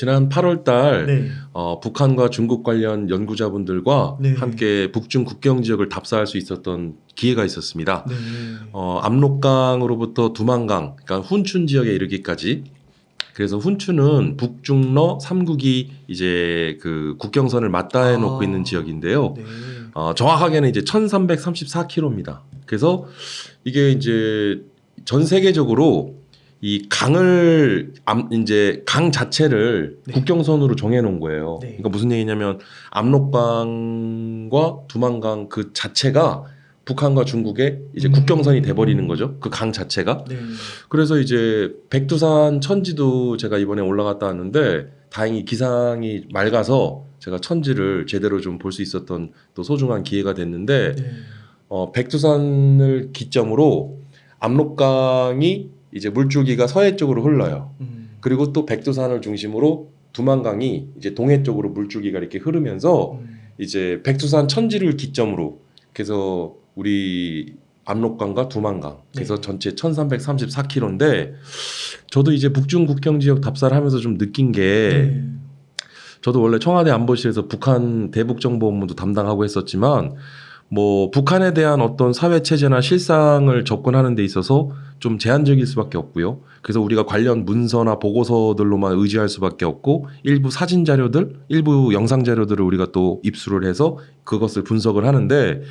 지난 8월 달 네. 북한과 중국 관련 연구자분들과 네. 함께 북중 국경 지역을 답사할 수 있었던 기회가 있었습니다. 네. 압록강으로부터 두만강, 그러니까 훈춘 지역에 이르기까지. 그래서 훈춘은 북중러 3국이 이제 그 국경선을 맞닿아 놓고 있는 지역인데요. 네. 정확하게는 이제 1334km입니다. 그래서 이게 이제 전 세계적으로 이 강을 이제 강 자체를 네. 국경선으로 정해 놓은 거예요. 네. 그러니까 무슨 얘기냐면 압록강과 두만강 그 자체가 북한과 중국의 이제 국경선이 돼 버리는 거죠. 그 강 자체가. 네. 그래서 이제 백두산 천지도 제가 이번에 올라갔다 왔는데 다행히 기상이 맑아서 제가 천지를 제대로 좀 볼 수 있었던 또 소중한 기회가 됐는데 네. 백두산을 기점으로 압록강이 이제 물줄기가 서해 쪽으로 흘러요. 그리고 또 백두산을 중심으로 두만강이 이제 동해 쪽으로 물줄기가 이렇게 흐르면서 이제 백두산 천지를 기점으로 그래서 우리 압록강과 두만강 그래서 네. 전체 1334km인데 저도 이제 북중 국경 지역 답사를 하면서 좀 느낀 게 네. 저도 원래 청와대 안보실에서 북한 대북정보업무도 담당하고 했었지만 뭐 북한에 대한 어떤 사회 체제나 실상을 접근하는 데 있어서 좀 제한적일 수밖에 없고요. 그래서 우리가 관련 문서나 보고서들로만 의지할 수밖에 없고 일부 사진 자료들, 일부 영상 자료들을 우리가 또 입수를 해서 그것을 분석을 하는데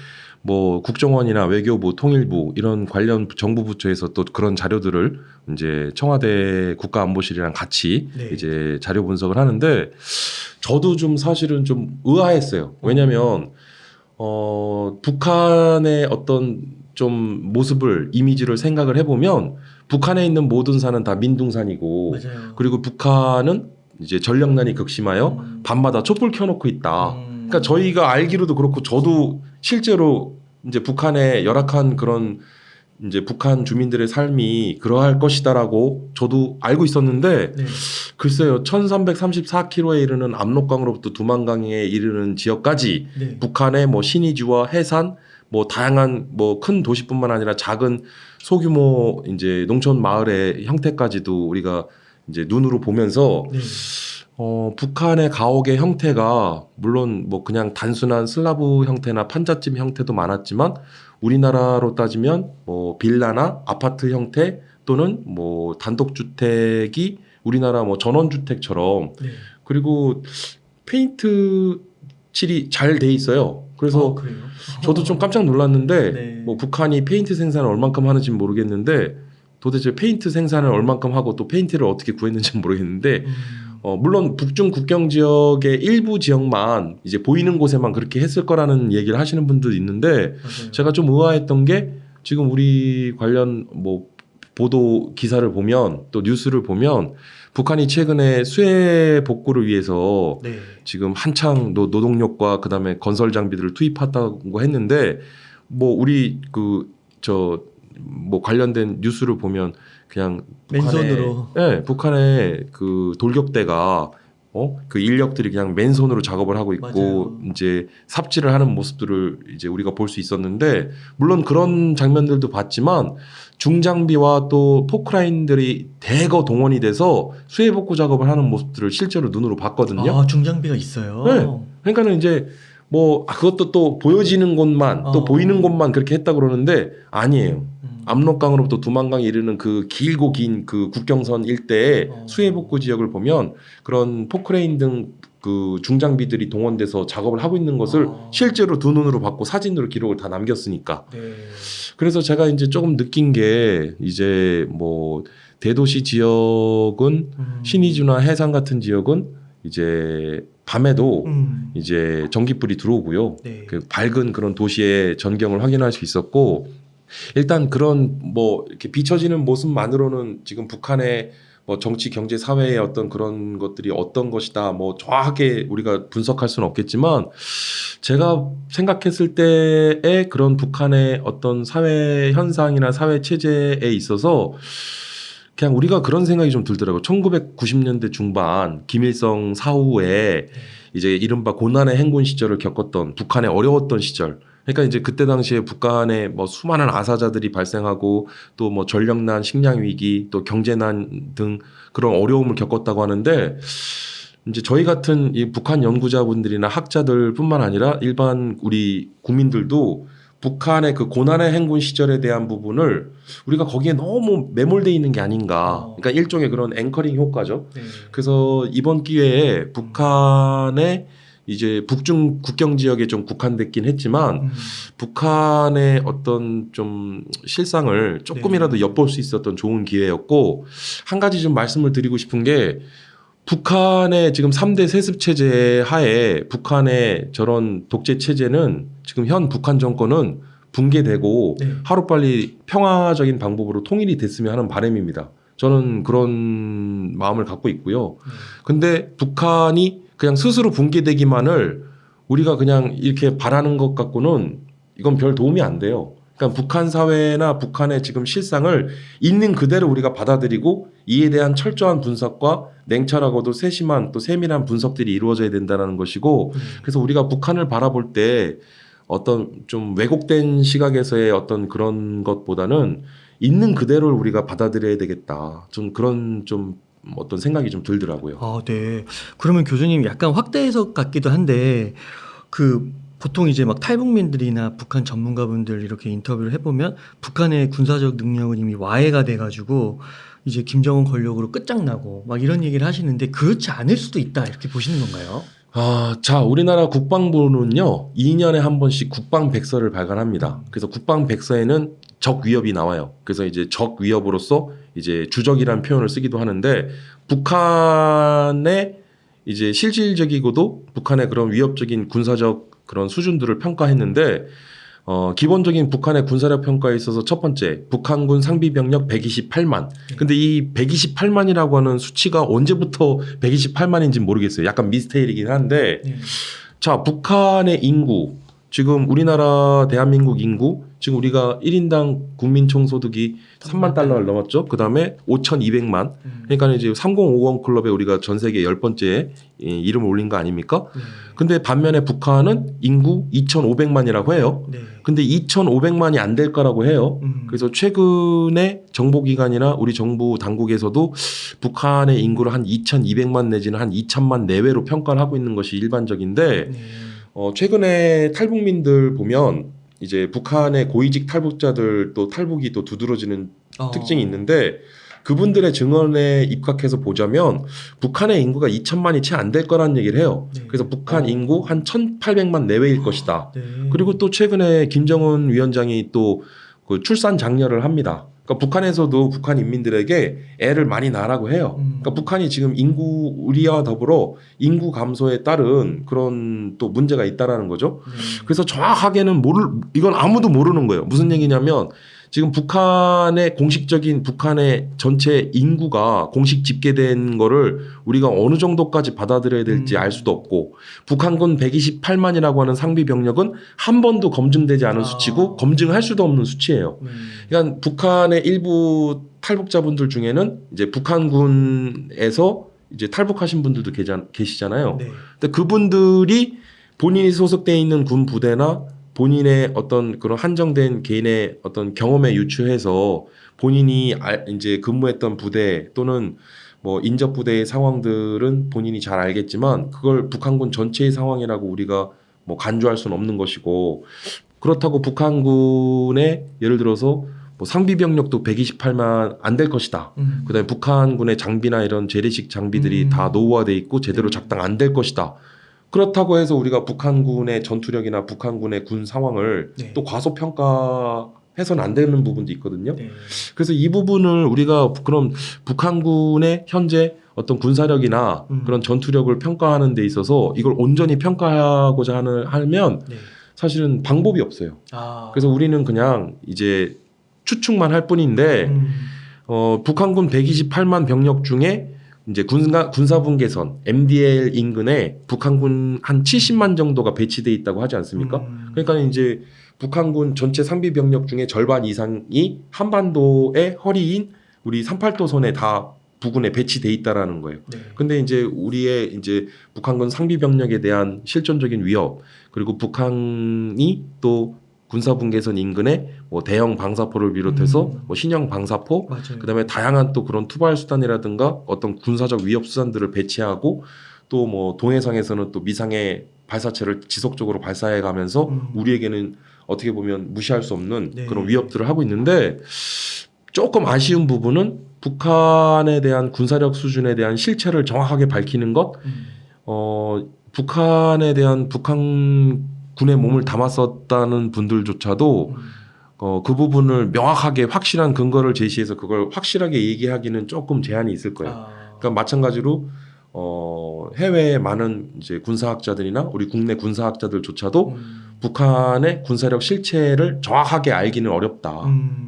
뭐 국정원이나 외교부, 통일부 이런 관련 정부 부처에서 또 그런 자료들을 이제 청와대 국가안보실이랑 같이 네. 이제 자료 분석을 하는데 저도 좀 사실은 좀 의아했어요. 왜냐하면 북한의 어떤 좀 모습을 이미지를 생각을 해보면 북한에 있는 모든 산은 다 민둥산이고 맞아요. 그리고 북한은 이제 전력난이 극심하여 밤마다 촛불 켜놓고 있다. 그러니까 저희가 알기로도 그렇고 저도 실제로 이제 북한의 열악한 그런 이제 북한 주민들의 삶이 그러할 것이다라고 저도 알고 있었는데 네. 글쎄요 1334km에 이르는 압록강으로부터 두만강에 이르는 지역까지 네. 북한의 뭐 신의주와 해산 뭐 다양한 뭐 큰 도시뿐만 아니라 작은 소규모 이제 농촌 마을의 형태까지도 우리가 이제 눈으로 보면서 네. 북한의 가옥의 형태가 물론 뭐 그냥 단순한 슬라브 형태나 판잣집 형태도 많았지만 우리나라로 따지면 뭐 빌라나 아파트 형태 또는 뭐 단독주택이 우리나라 뭐 전원주택처럼 네. 그리고 페인트 칠이 잘 돼 있어요. 그래서 그래요? 저도 좀 깜짝 놀랐는데 네. 뭐 북한이 페인트 생산을 얼만큼 하는지 모르겠는데 도대체 페인트 생산을 얼만큼 하고 또 페인트를 어떻게 구했는지 모르겠는데 물론 북중 국경 지역의 일부 지역만 이제 보이는 곳에만 그렇게 했을 거라는 얘기를 하시는 분도 있는데 맞아요. 제가 좀 의아했던 게 지금 우리 관련 뭐 보도 기사를 보면 또 뉴스를 보면 북한이 최근에 수해 복구를 위해서 네. 지금 한창 노동력과 그다음에 건설 장비들을 투입했다고 했는데 뭐 우리 뭐 관련된 뉴스를 보면 그냥 맨손으로. 북한의 그 돌격대가 그 인력들이 그냥 맨손으로 작업을 하고 있고 맞아요. 이제 삽질을 하는 모습들을 이제 우리가 볼 수 있었는데 물론 그런 장면들도 봤지만 중장비와 또 포크라인들이 대거 동원이 돼서 수해 복구 작업을 하는 모습들을 실제로 눈으로 봤거든요. 중장비가 있어요. 네. 그러니까는 이제 뭐 그것도 또 보여지는 곳만 또 보이는 곳만 그렇게 했다 그러는데 아니에요. 압록강으로부터 두만강에 이르는 그 길고 긴 그 국경선 일대의 수해 복구 지역을 보면 그런 포크레인 등 그 중장비들이 동원돼서 작업을 하고 있는 것을 실제로 두 눈으로 봤고 사진으로 기록을 다 남겼으니까. 네. 그래서 제가 이제 조금 느낀 게 이제 뭐 대도시 지역은 신의주나 해상 같은 지역은 이제 밤에도 이제 전기불이 들어오고요. 네. 그 밝은 그런 도시의 전경을 확인할 수 있었고 일단 그런 뭐 이렇게 비춰지는 모습만으로는 지금 북한의 뭐 정치, 경제, 사회의 어떤 그런 것들이 어떤 것이다 뭐 정확하게 우리가 분석할 수는 없겠지만 제가 생각했을 때의 그런 북한의 어떤 사회 현상이나 사회 체제에 있어서 그냥 우리가 그런 생각이 좀 들더라고요. 1990년대 중반 김일성 사후에 이제 이른바 고난의 행군 시절을 겪었던 북한의 어려웠던 시절. 그러니까 이제 그때 당시에 북한에 뭐 수많은 아사자들이 발생하고 또 뭐 전력난, 식량 위기, 또 경제난 등 그런 어려움을 겪었다고 하는데 이제 저희 같은 이 북한 연구자분들이나 학자들뿐만 아니라 일반 우리 국민들도 북한의 그 고난의 행군 시절에 대한 부분을 우리가 거기에 너무 매몰돼 있는 게 아닌가. 그러니까 일종의 그런 앵커링 효과죠. 네. 그래서 이번 기회에 북한의 이제 북중 국경 지역에 좀 국한됐긴 했지만 북한의 어떤 좀 실상을 조금이라도 엿볼 수 있었던 좋은 기회였고, 한 가지 좀 말씀을 드리고 싶은 게 북한의 지금 3대 세습 체제 하에 북한의 저런 독재 체제는 지금 현 북한 정권은 붕괴되고 네. 하루빨리 평화적인 방법으로 통일이 됐으면 하는 바람입니다. 저는 그런 마음을 갖고 있고요. 근데 북한이 그냥 스스로 붕괴되기만을 우리가 그냥 이렇게 바라는 것 갖고는 이건 별 도움이 안 돼요. 그러니까 북한 사회나 북한의 지금 실상을 있는 그대로 우리가 받아들이고 이에 대한 철저한 분석과 냉철하고도 세심한 또 세밀한 분석들이 이루어져야 된다는 것이고, 그래서 우리가 북한을 바라볼 때 어떤 좀 왜곡된 시각에서의 어떤 그런 것보다는 있는 그대로를 우리가 받아들여야 되겠다. 좀 그런 좀 어떤 생각이 좀 들더라고요. 아, 네. 그러면 교수님 약간 확대 해석 같기도 한데 그 보통 이제 막 탈북민들이나 북한 전문가분들 이렇게 인터뷰를 해보면 북한의 군사적 능력은 이미 와해가 돼가지고 이제 김정은 권력으로 끝장나고 막 이런 얘기를 하시는데 그렇지 않을 수도 있다 이렇게 보시는 건가요? 자, 우리나라 국방부는요, 2년에 한 번씩 국방백서를 발간합니다. 그래서 국방백서에는 적 위협이 나와요. 그래서 이제 적 위협으로서 이제 주적이라는 표현을 쓰기도 하는데, 북한의 이제 실질적이고도 북한의 그런 위협적인 군사적 그런 수준들을 평가했는데, 기본적인 북한의 군사력 평가에 있어서 첫 번째, 북한군 상비병력 128만. 근데 이 128만이라고 하는 수치가 언제부터 128만인지 모르겠어요. 약간 미스테리이긴 한데, 자, 북한의 인구, 지금 우리나라 대한민국 인구, 지금 우리가 1인당 국민 총소득이 3만 달러를 넘었죠. 그 다음에 5,200만. 그러니까 이제 3050 클럽에 우리가 전 세계 10번째 이름을 올린 거 아닙니까? 근데 반면에 북한은 인구 2,500만이라고 해요. 근데 2,500만이 안 될 거라고 해요. 그래서 최근에 정보기관이나 우리 정부 당국에서도 북한의 인구를 한 2,200만 내지는 한 2,000만 내외로 평가를 하고 있는 것이 일반적인데, 최근에 탈북민들 보면 이제 북한의 고위직 탈북자들 또 탈북이 또 두드러지는 특징이 있는데, 그분들의 증언에 입각해서 보자면 북한의 인구가 2천만이 채 안 될 거라는 얘기를 해요. 그래서 북한 인구 한 1,800만 내외일 것이다. 그리고 또 최근에 김정은 위원장이 또 그 출산 장려를 합니다. 그러니까 북한에서도 북한 인민들에게 애를 많이 낳으라고 해요. 그러니까 북한이 지금 인구 우리와 더불어 인구 감소에 따른 그런 또 문제가 있다라는 거죠. 그래서 정확하게는 이건 아무도 모르는 거예요. 무슨 얘기냐면 지금 북한의 공식적인 북한의 전체 인구가 공식 집계된 거를 우리가 어느 정도까지 받아들여야 될지 알 수도 없고, 북한군 128만이라고 하는 상비 병력은 한 번도 검증되지 않은 수치고 검증할 수도 없는 수치예요. 그러니까 북한의 일부 탈북자분들 중에는 이제 북한군에서 이제 탈북하신 분들도 계시잖아요. 근데 그분들이 본인이 소속돼 있는 군 부대나 본인의 어떤 그런 한정된 개인의 어떤 경험에 유추해서 본인이 이제 근무했던 부대 또는 뭐 인접 부대의 상황들은 본인이 잘 알겠지만 그걸 북한군 전체의 상황이라고 우리가 뭐 간주할 수는 없는 것이고, 그렇다고 북한군의 예를 들어서 뭐 상비 병력도 128만 안 될 것이다. 그다음에 북한군의 장비나 이런 재래식 장비들이 다 노후화돼 있고 제대로 작동 안 될 것이다. 그렇다고 해서 우리가 북한군의 전투력이나 북한군의 군 상황을 또 과소평가해서는 안 되는 부분도 있거든요. 그래서 이 부분을 우리가 그럼 북한군의 현재 어떤 군사력이나 그런 전투력을 평가하는 데 있어서 이걸 온전히 평가하고자 하면 사실은 방법이 없어요. 그래서 우리는 그냥 이제 추측만 할 뿐인데, 북한군 128만 병력 중에 이제 군사분 개선 MDL 인근에 북한군 한 70만 정도가 배치돼 있다고 하지 않습니까? 그러니까 이제 북한군 전체 상비 병력 중에 절반 이상이 한반도의 허리인 우리 38도선에 다 부근에 배치돼 있다라는 거예요. 근데 이제 우리의 이제 북한군 상비 병력에 대한 실존적인 위협, 그리고 북한이 또 군사분 개선 인근에 뭐 대형 방사포를 비롯해서 뭐 신형 방사포, 그다음에 다양한 또 그런 투발 수단이라든가 어떤 군사적 위협 수단들을 배치하고, 또 뭐 동해상에서는 또 미상의 발사체를 지속적으로 발사해가면서 우리에게는 어떻게 보면 무시할 수 없는 네. 그런 위협들을 하고 있는데 조금 아쉬운 부분은 북한에 대한 군사력 수준에 대한 실체를 정확하게 밝히는 것, 북한에 대한 북한군의 몸을 담았었다는 분들조차도 그 부분을 명확하게 확실한 근거를 제시해서 그걸 확실하게 얘기하기는 조금 제한이 있을 거예요. 그러니까 마찬가지로 해외의 많은 이제 군사학자들이나 우리 국내 군사학자들조차도 북한의 군사력 실체를 정확하게 알기는 어렵다.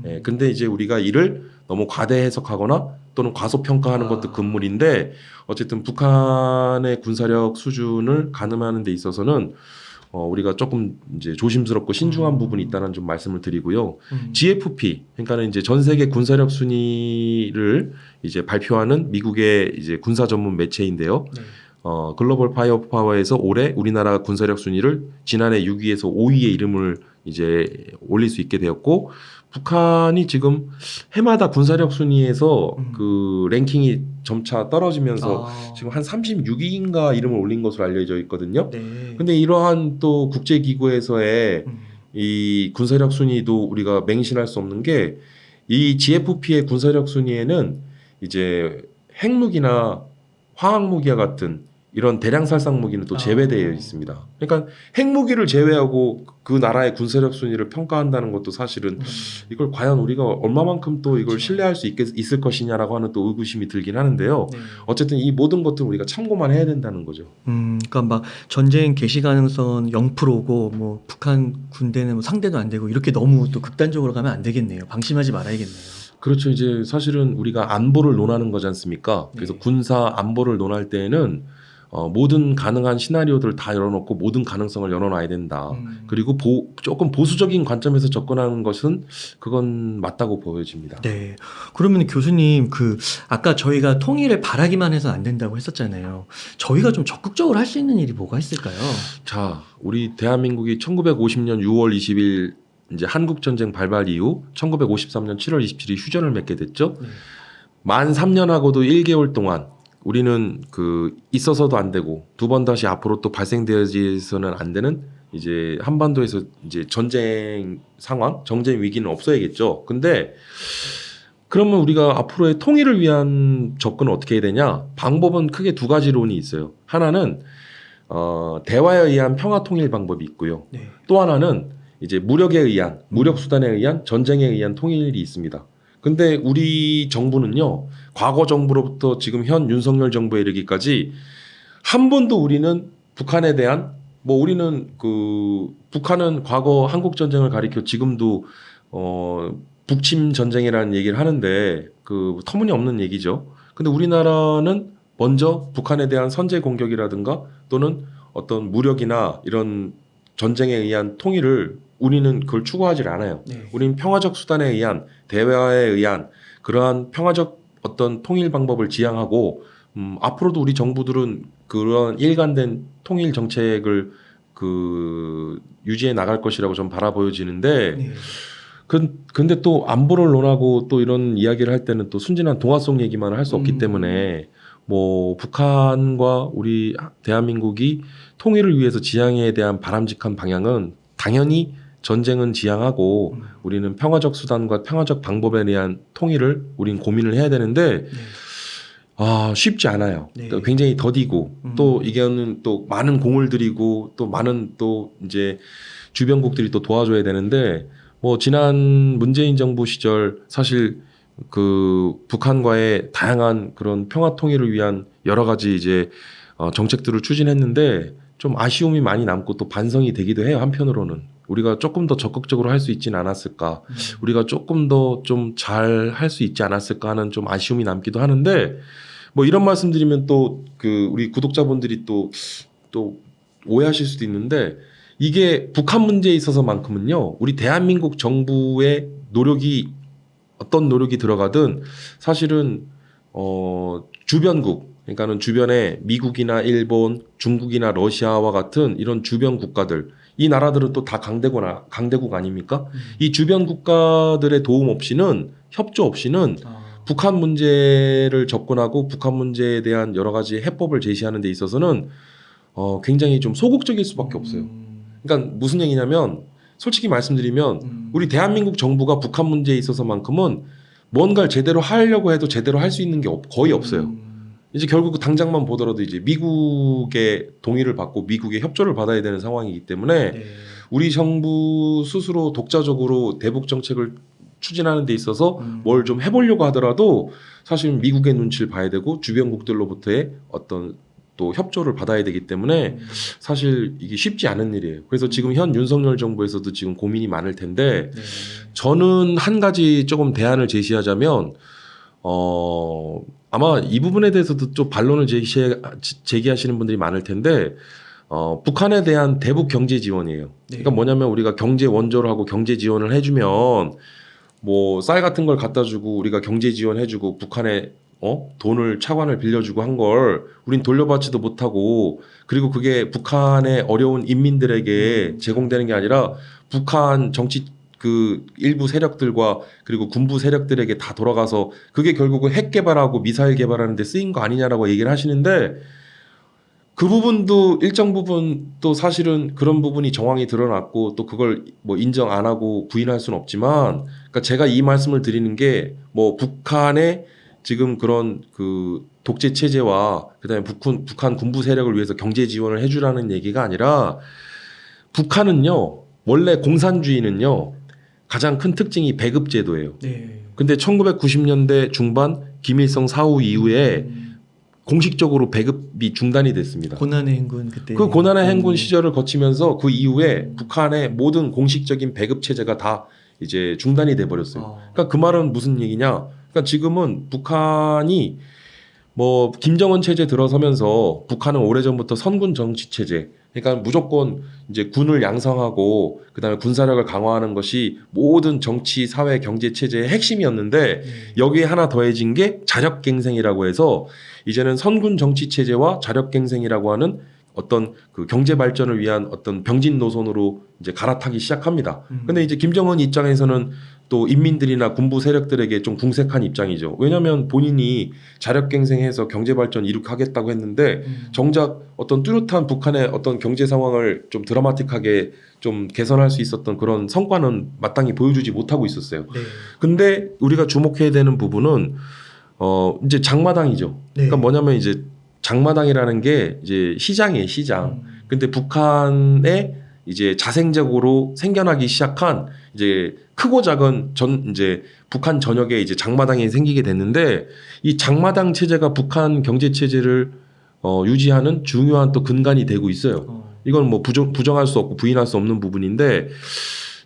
예, 근데 이제 우리가 이를 너무 과대 해석하거나 또는 과소평가하는 것도 금물인데 어쨌든 북한의 군사력 수준을 가늠하는 데 있어서는 우리가 조금 이제 조심스럽고 신중한 부분이 있다는 좀 말씀을 드리고요. GFP, 그러니까는 이제 전 세계 군사력 순위를 이제 발표하는 미국의 이제 군사 전문 매체인데요. 네. 글로벌 파이어 파워에서 올해 우리나라 군사력 순위를 지난해 6위에서 5위의 이름을 이제 올릴 수 있게 되었고, 북한이 지금 해마다 군사력 순위에서 그 랭킹이 점차 떨어지면서 지금 한 36위인가 이름을 올린 것으로 알려져 있거든요. 네. 근데 이러한 또 국제기구에서의 이 군사력 순위도 우리가 맹신할 수 없는 게 이 GFP의 군사력 순위에는 이제 핵무기나 화학무기와 같은 이런 대량 살상 무기는 또 제외되어 있습니다. 그러니까 핵무기를 제외하고 그 나라의 군사력 순위를 평가한다는 것도 사실은 이걸 과연 우리가 얼마만큼 또 이걸 신뢰할 수 있을 것이냐라고 하는 또 의구심이 들긴 하는데요. 네. 어쨌든 이 모든 것들을 우리가 참고만 해야 된다는 거죠. 그러니까 막 전쟁 개시 가능성 0%고 뭐 북한 군대는 뭐 상대도 안 되고 이렇게 너무 또 극단적으로 가면 안 되겠네요. 방심하지 말아야겠네요. 그렇죠. 이제 사실은 우리가 안보를 논하는 거지 않습니까? 그래서 네. 군사 안보를 논할 때에는 모든 가능한 시나리오들을 다 열어놓고 모든 가능성을 열어놔야 된다. 그리고 조금 보수적인 관점에서 접근하는 것은 그건 맞다고 보여집니다. 네. 그러면 교수님 그 아까 저희가 통일을 바라기만 해서 안 된다고 했었잖아요. 저희가 좀 적극적으로 할 수 있는 일이 뭐가 있을까요? 자, 우리 대한민국이 1950년 6월 20일 이제 한국 전쟁 발발 이후 1953년 7월 27일 휴전을 맺게 됐죠. 네. 만 3년하고도 1개월 동안 우리는 그 있어서도 안 되고 두 번 다시 앞으로 또 발생되어서는 안 되는 이제 한반도에서 이제 전쟁 상황, 전쟁 위기는 없어야겠죠. 근데 그러면 우리가 앞으로의 통일을 위한 접근은 어떻게 해야 되냐? 방법은 크게 두 가지론이 있어요. 하나는 대화에 의한 평화 통일 방법이 있고요. 네. 또 하나는 이제 무력 수단에 의한 전쟁에 의한 통일이 있습니다. 근데 우리 정부는요, 과거 정부로부터 지금 현 윤석열 정부에 이르기까지 한 번도 우리는 북한에 대한 우리는 북한은 과거 한국 전쟁을 가리켜 지금도 북침 전쟁이라는 얘기를 하는데 그 터무니없는 얘기죠. 근데 우리나라는 먼저 북한에 대한 선제 공격이라든가 또는 어떤 무력이나 이런 전쟁에 의한 통일을 우리는 그걸 추구하지 않아요. 네. 우리는 평화적 수단에 의한 대화에 의한 그러한 평화적 어떤 통일 방법을 지향하고 앞으로도 우리 정부들은 그런 일관된 통일 정책을 유지해 나갈 것이라고 좀 바라보여지는데 네. 근데 또 안보를 논하고 또 이런 이야기를 할 때는 또 순진한 동화 속 얘기만 할 수 없기 때문에 북한과 우리 대한민국이 통일을 위해서 지향에 대한 바람직한 방향은 당연히 전쟁은 지향하고 우리는 평화적 수단과 평화적 방법에 대한 통일을 우린 고민을 해야 되는데 쉽지 않아요. 네. 굉장히 더디고 또 이게는 또 많은 공을 들이고 또 많은 또 이제 주변국들이 또 도와줘야 되는데 지난 문재인 정부 시절 사실 그 북한과의 다양한 그런 평화 통일을 위한 여러 가지 이제 정책들을 추진했는데 좀 아쉬움이 많이 남고 또 반성이 되기도 해요. 한편으로는 우리가 조금 더 적극적으로 할 수 있지는 않았을까, 우리가 조금 더 좀 잘 할 수 있지 않았을까 하는 좀 아쉬움이 남기도 하는데 이런 말씀드리면 또 우리 구독자분들이 또 오해하실 수도 있는데 이게 북한 문제에 있어서만큼은요 우리 대한민국 정부의 노력이 어떤 노력이 들어가든 사실은 주변국 그러니까는 주변에 미국이나 일본, 중국이나 러시아와 같은 이런 주변 국가들 이 나라들은 또 다 강대국 아닙니까? 이 주변 국가들의 도움 없이는 협조 없이는 북한 문제를 접근하고 북한 문제에 대한 여러 가지 해법을 제시하는 데 있어서는 굉장히 좀 소극적일 수밖에 없어요. 그러니까 무슨 얘기냐면 솔직히 말씀드리면 우리 대한민국 정부가 북한 문제에 있어서만큼은 뭔가를 제대로 하려고 해도 제대로 할 수 있는 게 거의 없어요. 이제 결국 당장만 보더라도 이제 미국의 동의를 받고 미국의 협조를 받아야 되는 상황이기 때문에 네. 우리 정부 스스로 독자적으로 대북 정책을 추진하는 데 있어서 뭘 좀 해보려고 하더라도 사실 미국의 눈치를 봐야 되고 주변국들로부터의 어떤 또 협조를 받아야 되기 때문에 사실 이게 쉽지 않은 일이에요. 그래서 지금 현 윤석열 정부에서도 지금 고민이 많을 텐데 네. 저는 한 가지 조금 대안을 제시하자면 아마 이 부분에 대해서도 좀 반론을 제기하시는 분들이 많을 텐데 북한에 대한 대북 경제 지원이에요. 네. 그러니까 뭐냐면 우리가 경제 원조를 하고 경제 지원을 해주면 뭐 쌀 같은 걸 갖다 주고 우리가 경제 지원해주고 북한에 돈을 차관을 빌려주고 한 걸 우린 돌려받지도 못하고 그리고 그게 북한의 어려운 인민들에게 제공되는 게 아니라 북한 정치 그 일부 세력들과 그리고 군부 세력들에게 다 돌아가서 그게 결국은 핵 개발하고 미사일 개발하는 데 쓰인 거 아니냐라고 얘기를 하시는데 그 부분도 일정 부분 또 사실은 그런 부분이 정황이 드러났고 또 그걸 뭐 인정 안 하고 부인할 수는 없지만 그러니까 제가 이 말씀을 드리는 게 뭐 북한의 지금 그런 그 독재 체제와 그다음에 북한 군부 세력을 위해서 경제 지원을 해주라는 얘기가 아니라 북한은요 원래 공산주의는요 가장 큰 특징이 배급 제도예요. 네. 근데 1990년대 중반 김일성 사후 이후에 공식적으로 배급이 중단이 됐습니다. 고난의 행군 그때. 그 고난의 행군 시절을 거치면서 그 이후에 북한의 모든 공식적인 배급 체제가 다 이제 중단이 돼 버렸어요. 그러니까 그 말은 무슨 얘기냐? 그러니까 지금은 북한이 뭐 김정은 체제 들어서면서 북한은 오래전부터 선군 정치 체제 그러니까 무조건 이제 군을 양성하고 그다음에 군사력을 강화하는 것이 모든 정치, 사회, 경제 체제의 핵심이었는데 여기에 하나 더해진 게 자력갱생이라고 해서 이제는 선군 정치 체제와 자력갱생이라고 하는 어떤 그 경제 발전을 위한 어떤 병진 노선으로 이제 갈아타기 시작합니다. 근데 이제 김정은 입장에서는 또 인민들이나 군부 세력들에게 좀 궁색한 입장이죠. 왜냐하면 본인이 자력갱생해서 경제 발전 이룩하겠다고 했는데 정작 어떤 뚜렷한 북한의 어떤 경제 상황을 좀 드라마틱하게 좀 개선할 수 있었던 그런 성과는 마땅히 보여주지 못하고 있었어요. 네. 근데 우리가 주목해야 되는 부분은 이제 장마당이죠. 네. 그러니까 뭐냐면 이제 장마당이라는 게 이제 시장이에요, 시장. 근데 북한에 이제 자생적으로 생겨나기 시작한 이제 크고 작은 이제 북한 전역에 이제 장마당이 생기게 됐는데 이 장마당 체제가 북한 경제 체제를 유지하는 중요한 또 근간이 되고 있어요. 이건 뭐 부정할 수 없고 부인할 수 없는 부분인데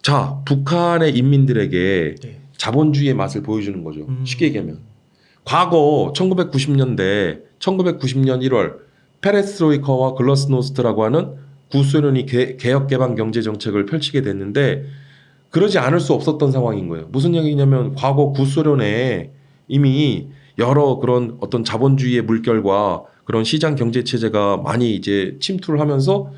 자, 북한의 인민들에게 네. 자본주의의 맛을 보여주는 거죠. 쉽게 얘기하면. 과거 1990년 1월 페레스트로이카와 글라스노스트라고 하는 구소련이 개혁 개방 경제 정책을 펼치게 됐는데 그러지 않을 수 없었던 상황인 거예요. 무슨 얘기냐면 과거 구소련에 이미 여러 그런 어떤 자본주의의 물결과 그런 시장 경제 체제가 많이 이제 침투를 하면서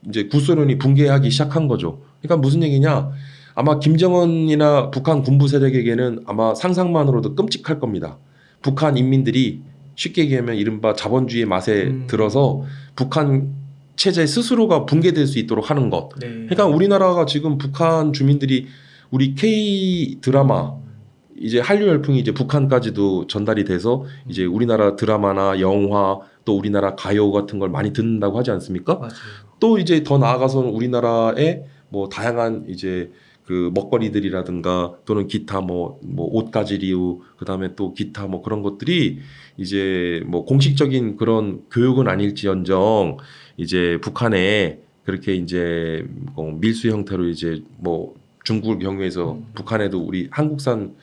이제 구소련이 붕괴하기 시작한 거죠. 그러니까 무슨 얘기냐? 아마 김정은이나 북한 군부 세력에게는 아마 상상만으로도 끔찍할 겁니다. 북한 인민들이 쉽게 얘기하면 이른바 자본주의의 맛에 들어서 북한 체제 스스로가 붕괴될 수 있도록 하는 것. 네. 그러니까 우리나라가 지금 북한 주민들이 우리 K 드라마 이제 한류 열풍이 이제 북한까지도 전달이 돼서 이제 우리나라 드라마나 영화 또 우리나라 가요 같은 걸 많이 듣는다고 하지 않습니까? 맞아요. 또 이제 더 나아가서는 우리나라의 뭐 다양한 이제 그 먹거리들이라든가 또는 기타 뭐 옷가지리우 그다음에 또 기타 뭐 그런 것들이 이제 뭐 공식적인 그런 교육은 아닐지언정 이제 북한에 그렇게 이제 밀수 형태로 이제 뭐 중국을 경유해서 북한에도 우리 한국산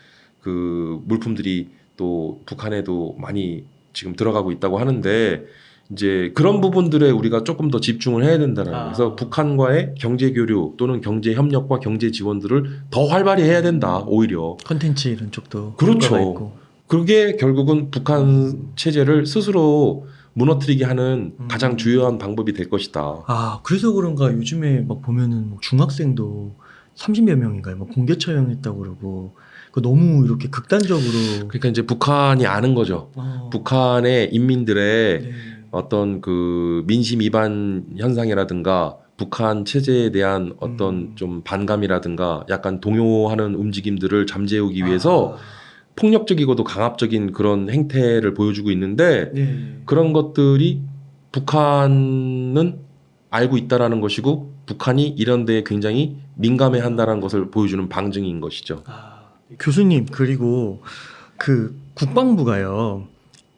그 물품들이 또 북한에도 많이 지금 들어가고 있다고 하는데 이제 그런 부분들에 우리가 조금 더 집중을 해야 된다는 거예요. 그래서 북한과의 경제 교류 또는 경제 협력과 경제 지원들을 더 활발히 해야 된다. 오히려 컨텐츠 이런 쪽도 그렇죠. 효과가 있고. 그게 결국은 북한 체제를 스스로 무너뜨리게 하는 가장 주요한 방법이 될 것이다. 아, 그래서 그런가 요즘에 막 보면은 뭐 중학생도 30몇 명인가요? 뭐 공개 처형했다고 그러고 그 너무 이렇게 극단적으로. 그러니까 이제 북한이 아는 거죠. 북한의 인민들의 네. 어떤 그 민심 위반 현상이라든가 북한 체제에 대한 어떤 좀 반감이라든가 약간 동요하는 움직임들을 잠재우기 위해서 폭력적이고도 강압적인 그런 행태를 보여주고 있는데 네. 그런 것들이 북한은 알고 있다라는 것이고 북한이 이런 데에 굉장히 민감해한다는 것을 보여주는 방증인 것이죠. 교수님, 그리고 그 국방부가요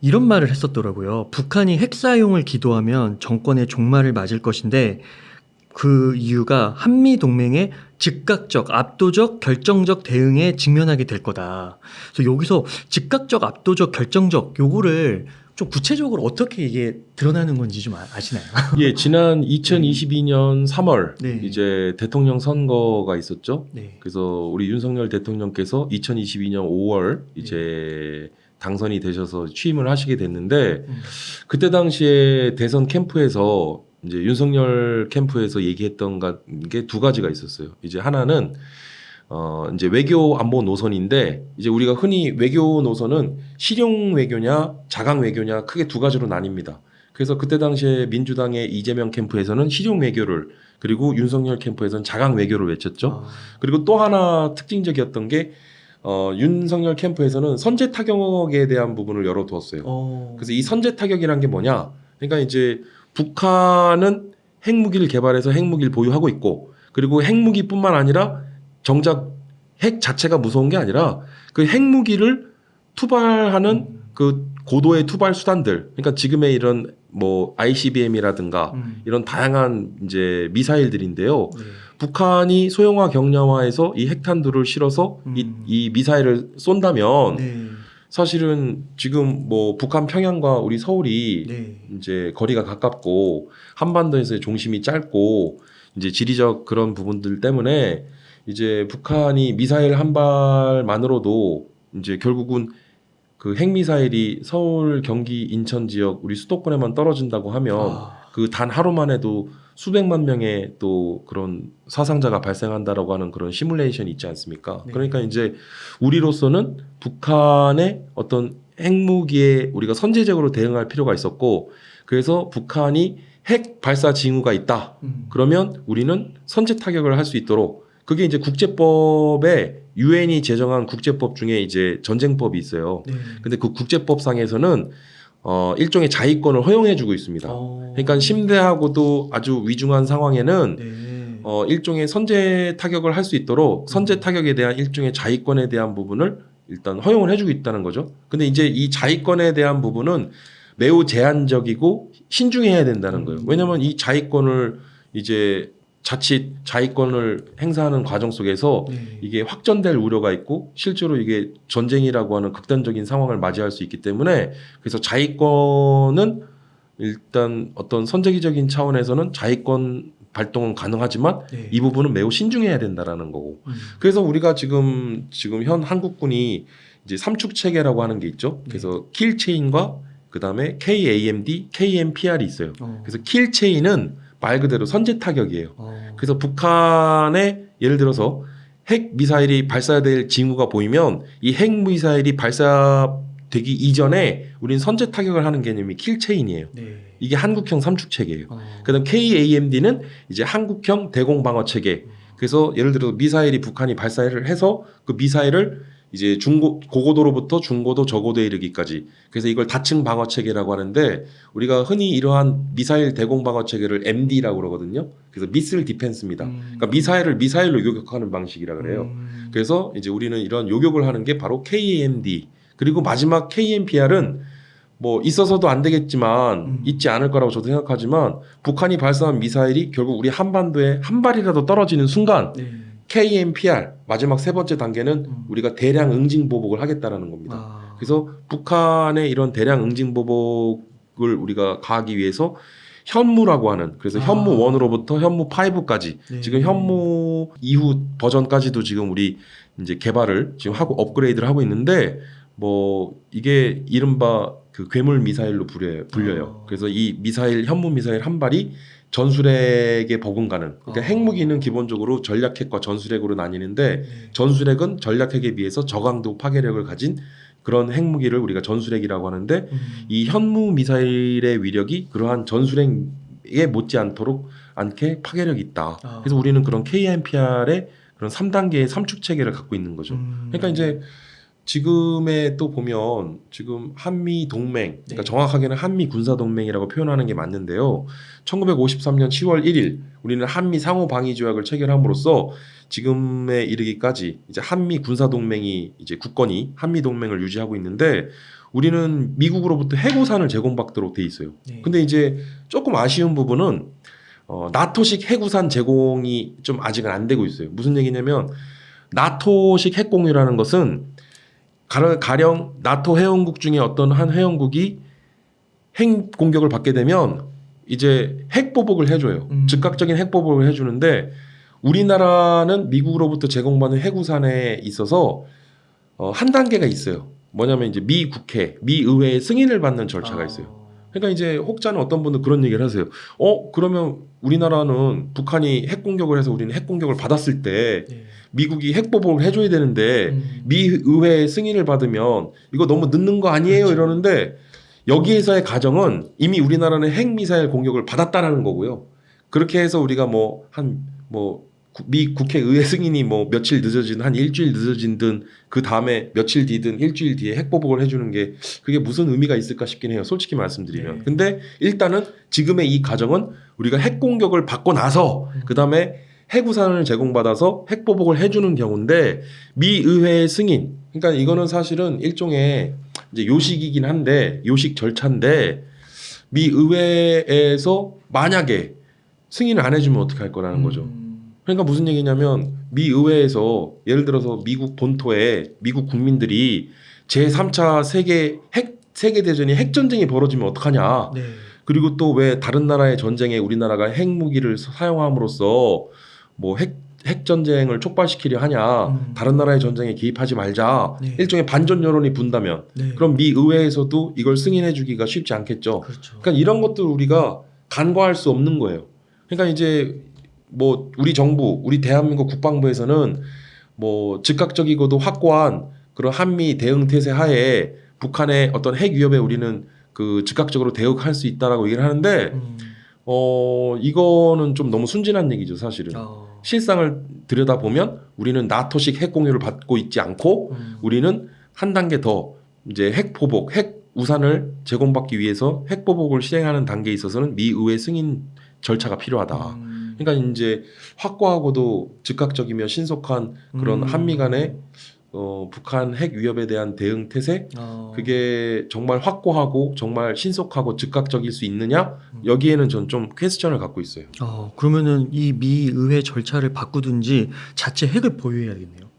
이런 말을 했었더라고요. 북한이 핵 사용을 기도하면 정권의 종말을 맞을 것인데 그 이유가 한미 동맹의 즉각적, 압도적, 결정적 대응에 직면하게 될 거다. 그래서 여기서 즉각적, 압도적, 결정적 요거를 좀 구체적으로 어떻게 이게 드러나는 건지 좀 아시나요? 예, 지난 2022년 3월 네. 이제 대통령 선거가 있었죠. 네. 그래서 우리 윤석열 대통령께서 2022년 5월 이제 당선이 되셔서 취임을 하시게 됐는데 그때 당시에 대선 캠프에서 이제 윤석열 캠프에서 얘기했던 게 두 가지가 있었어요. 이제 하나는 이제 외교 안보 노선인데 이제 우리가 흔히 외교 노선은 실용 외교냐 자강 외교냐 크게 두 가지로 나뉩니다. 그래서 그때 당시에 민주당의 이재명 캠프에서는 실용 외교를 그리고 윤석열 캠프에서는 자강 외교를 외쳤죠. 그리고 또 하나 특징적이었던 게 윤석열 캠프에서는 선제 타격에 대한 부분을 열어두었어요. 그래서 이 선제 타격이란 게 뭐냐? 그러니까 이제 북한은 핵무기를 개발해서 핵무기를 보유하고 있고 그리고 핵무기뿐만 아니라 정작 핵 자체가 무서운 게 아니라 그 핵무기를 투발하는 그 고도의 투발 수단들 그러니까 지금의 이런 뭐 ICBM이라든가 이런 다양한 이제 미사일들인데요. 북한이 소형화 경량화해서 이 핵탄두를 실어서 이 미사일을 쏜다면 사실은 지금 뭐 북한 평양과 우리 서울이 이제 거리가 가깝고 한반도에서의 중심이 짧고 이제 지리적 그런 부분들 때문에 이제 북한이 미사일 한 발만으로도 이제 결국은 그 핵미사일이 서울, 경기, 인천 지역 우리 수도권에만 떨어진다고 하면 그 단 하루만 해도 수백만 명의 또 그런 사상자가 발생한다라고 하는 그런 시뮬레이션이 있지 않습니까? 그러니까 이제 우리로서는 북한의 어떤 핵무기에 우리가 선제적으로 대응할 필요가 있었고 그래서 북한이 핵 발사 징후가 있다. 그러면 우리는 선제 타격을 할 수 있도록 그게 이제 국제법에 유엔이 제정한 국제법 중에 이제 전쟁법이 있어요. 근데 그 국제법상에서는 일종의 자위권을 허용해주고 있습니다. 그러니까 심대하고도 아주 위중한 상황에는 일종의 선제 타격을 할 수 있도록 선제 타격에 대한 일종의 자위권에 대한 부분을 일단 허용을 해주고 있다는 거죠. 근데 이제 이 자위권에 대한 부분은 매우 제한적이고 신중해야 된다는 거예요. 왜냐하면 이 자위권을 이제 자칫 자위권을 행사하는 과정 속에서 이게 확전될 우려가 있고 실제로 이게 전쟁이라고 하는 극단적인 상황을 맞이할 수 있기 때문에 그래서 자위권은 일단 어떤 선제기적인 차원에서는 자위권 발동은 가능하지만 이 부분은 매우 신중해야 된다라는 거고. 그래서 우리가 지금 현 한국군이 이제 삼축 체계라고 하는 게 있죠. 그래서 킬체인과 그다음에 KAMD, KMPR이 있어요. 그래서 킬체인은 말 그대로 선제 타격이에요. 그래서 북한의 예를 들어서 핵 미사일이 발사될 징후가 보이면 이 핵 미사일이 발사되기 이전에 우리는 선제 타격을 하는 개념이 킬체인이에요. 이게 한국형 삼축 체계예요. 그다음 KAMD는 이제 한국형 대공 방어 체계. 그래서 예를 들어 미사일이 북한이 발사를 해서 그 미사일을 이제 고고도로부터 중고도 저고도에 이르기까지. 그래서 이걸 다층 방어 체계라고 하는데 우리가 흔히 이러한 미사일 대공 방어 체계를 MD라고 그러거든요. 그래서 미슬 디펜스입니다. 그러니까 미사일을 미사일로 요격하는 방식이라 그래요. 그래서 이제 우리는 이런 요격을 하는 게 바로 KAMD. 그리고 마지막 KMPR은 뭐 있어서도 안 되겠지만 있지 않을 거라고 저도 생각하지만 북한이 발사한 미사일이 결국 우리 한반도에 한 발이라도 떨어지는 순간 KMPR 마지막 세 번째 단계는 우리가 대량 응징 보복을 하겠다라는 겁니다. 그래서 북한의 이런 대량 응징 보복을 우리가 가하기 위해서 현무라고 하는 그래서 현무 1으로부터 현무 5까지 지금 현무 이후 버전까지도 지금 우리 이제 개발을 지금 하고 업그레이드를 하고 있는데 뭐 이게 이른바 그 괴물 미사일로 불려요. 그래서 이 미사일 현무 미사일 한 발이 전술핵에 버금가는. 그러니까 핵무기는 기본적으로 전략핵과 전술핵으로 나뉘는데 전술핵은 전략핵에 비해서 저강도 파괴력을 가진 그런 핵무기를 우리가 전술핵이라고 하는데 이 현무 미사일의 위력이 그러한 전술핵에 않게 파괴력이 있다. 그래서 우리는 그런 KMPR의 그런 3단계의 삼축 체계를 갖고 있는 거죠. 그러니까 이제 지금에 또 보면 지금 한미 동맹, 그러니까 정확하게는 한미 군사 동맹이라고 표현하는 게 맞는데요. 1953년 10월 1일 우리는 한미 상호 방위 조약을 체결함으로써 지금에 이르기까지 이제 한미 군사 동맹이 이제 굳건히 한미 동맹을 유지하고 있는데 우리는 미국으로부터 해구산을 제공받도록 돼 있어요. 근데 이제 조금 아쉬운 부분은 나토식 해구산 제공이 좀 아직은 안 되고 있어요. 무슨 얘기냐면 나토식 핵 공유라는 것은 가령 나토 회원국 중에 어떤 한 회원국이 핵 공격을 받게 되면 이제 핵 보복을 해줘요. 즉각적인 핵 보복을 해주는데 우리나라는 미국으로부터 제공받는 해구산에 있어서 한 단계가 있어요. 뭐냐면 이제 미 국회, 미 의회의 승인을 받는 절차가 있어요. 그러니까 이제 혹자는 어떤 분들 그런 얘기를 하세요. 그러면 우리나라는 북한이 핵 공격을 해서 우리는 핵 공격을 받았을 때 미국이 핵 보복을 해줘야 되는데 미 의회의 승인을 받으면 이거 너무 늦는 거 아니에요? 이러는데 여기에서의 가정은 이미 우리나라는 핵 미사일 공격을 받았다라는 거고요. 그렇게 해서 우리가 미 국회 의회 승인이 며칠 늦어진 한 일주일 늦어진든 그 다음에 며칠 뒤든 일주일 뒤에 핵 보복을 해주는 게 그게 무슨 의미가 있을까 싶긴 해요. 솔직히 말씀드리면. 근데 일단은 지금의 이 가정은 우리가 핵 공격을 받고 나서 그 다음에 해구산을 제공받아서 핵 보복을 해주는 경우인데 미 의회의 승인. 그러니까 이거는 사실은 일종의 이제 요식이긴 한데 요식 절차인데 미 의회에서 만약에 승인을 안 해주면 어떻게 할 거라는 거죠. 그러니까 무슨 얘기냐면 미 의회에서 예를 들어서 미국 본토에 미국 국민들이 제3차 세계 대전이 핵 전쟁이 벌어지면 어떡하냐. 그리고 또 왜 다른 나라의 전쟁에 우리나라가 핵무기를 사용함으로써 핵 전쟁을 촉발시키려 하냐. 다른 나라의 전쟁에 개입하지 말자. 일종의 반전 여론이 분다면 그럼 미 의회에서도 이걸 승인해 주기가 쉽지 않겠죠. 그러니까 이런 것들 우리가 간과할 수 없는 거예요. 그러니까 이제 우리 정부, 우리 대한민국 국방부에서는 즉각적이고도 확고한 그런 한미 대응 태세 하에 북한의 어떤 핵 위협에 우리는 그 즉각적으로 대응할 수 있다라고 얘기를 하는데 이거는 좀 너무 순진한 얘기죠, 사실은. 실상을 들여다보면 우리는 나토식 핵 공유를 받고 있지 않고 우리는 한 단계 더 이제 핵 보복, 핵 우산을 제공받기 위해서 핵 보복을 실행하는 단계에 있어서는 미 의회 승인 절차가 필요하다. 그러니까 이제 확고하고도 즉각적이며 신속한 그런 한미 간의 북한 핵 위협에 대한 대응 태세 그게 정말 확고하고 정말 신속하고 즉각적일 수 있느냐 여기에는 전 좀 퀘스천을 갖고 있어요. 그러면은 이 미 의회 절차를 바꾸든지 자체 핵을 보유해야겠네요.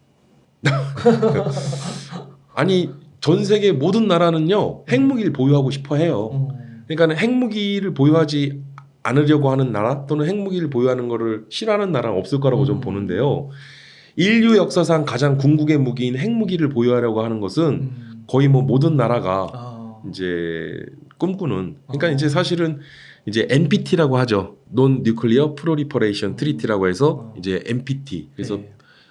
아니 전 세계 모든 나라는요 핵무기를 보유하고 싶어 해요. 그러니까 핵무기를 보유하지 않으려고 하는 나라 또는 핵무기를 보유하는 거를 싫어하는 나라는 없을 거라고 좀 보는데요. 인류 역사상 가장 궁극의 무기인 핵무기를 보유하려고 하는 것은 거의 모든 나라가 이제 꿈꾸는. 그러니까 이제 사실은 이제 NPT라고 하죠. Non-Nuclear Proliferation Treaty라고 해서 이제 NPT. 그래서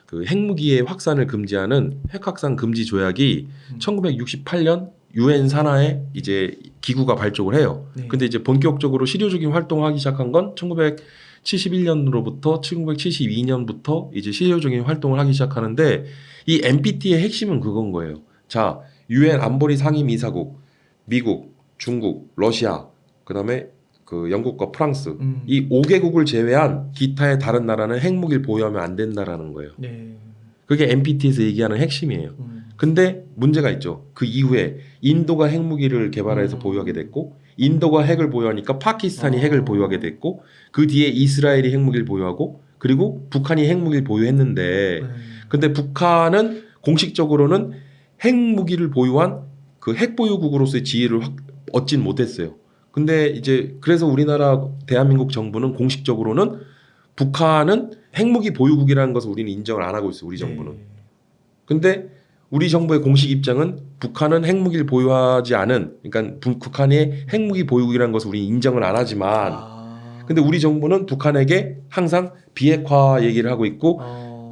그 핵무기의 확산을 금지하는 핵확산 금지 조약이 1968년 UN 산하에 이제 기구가 발족을 해요. 근데 이제 본격적으로 실효적인 활동을 하기 시작한 건 1971년으로부터 1972년부터 이제 실효적인 활동을 하기 시작하는데 이 NPT의 핵심은 그건 거예요. 자, UN 안보리 상임이사국, 미국, 중국, 러시아, 그다음에 그 영국과 프랑스 이 5개국을 제외한 기타의 다른 나라는 핵무기를 보유하면 안 된다라는 거예요. 그게 NPT에서 얘기하는 핵심이에요. 근데 문제가 있죠. 그 이후에 인도가 핵무기를 개발해서 보유하게 됐고 인도가 핵을 보유하니까 파키스탄이 핵을 보유하게 됐고 그 뒤에 이스라엘이 핵무기를 보유하고 그리고 북한이 핵무기를 보유했는데 근데 북한은 공식적으로는 핵무기를 보유한 그 핵보유국으로서의 지위를 얻진 못했어요. 근데 이제 그래서 우리나라 대한민국 정부는 공식적으로는 북한은 핵무기 보유국이라는 것을 우리는 인정을 안 하고 있어요. 우리 정부는. 근데 우리 정부의 공식 입장은 북한은 핵무기를 보유하지 않은, 그러니까 북한의 핵무기 보유국이라는 것을 우리는 인정을 안 하지만, 근데 우리 정부는 북한에게 항상 비핵화 얘기를 하고 있고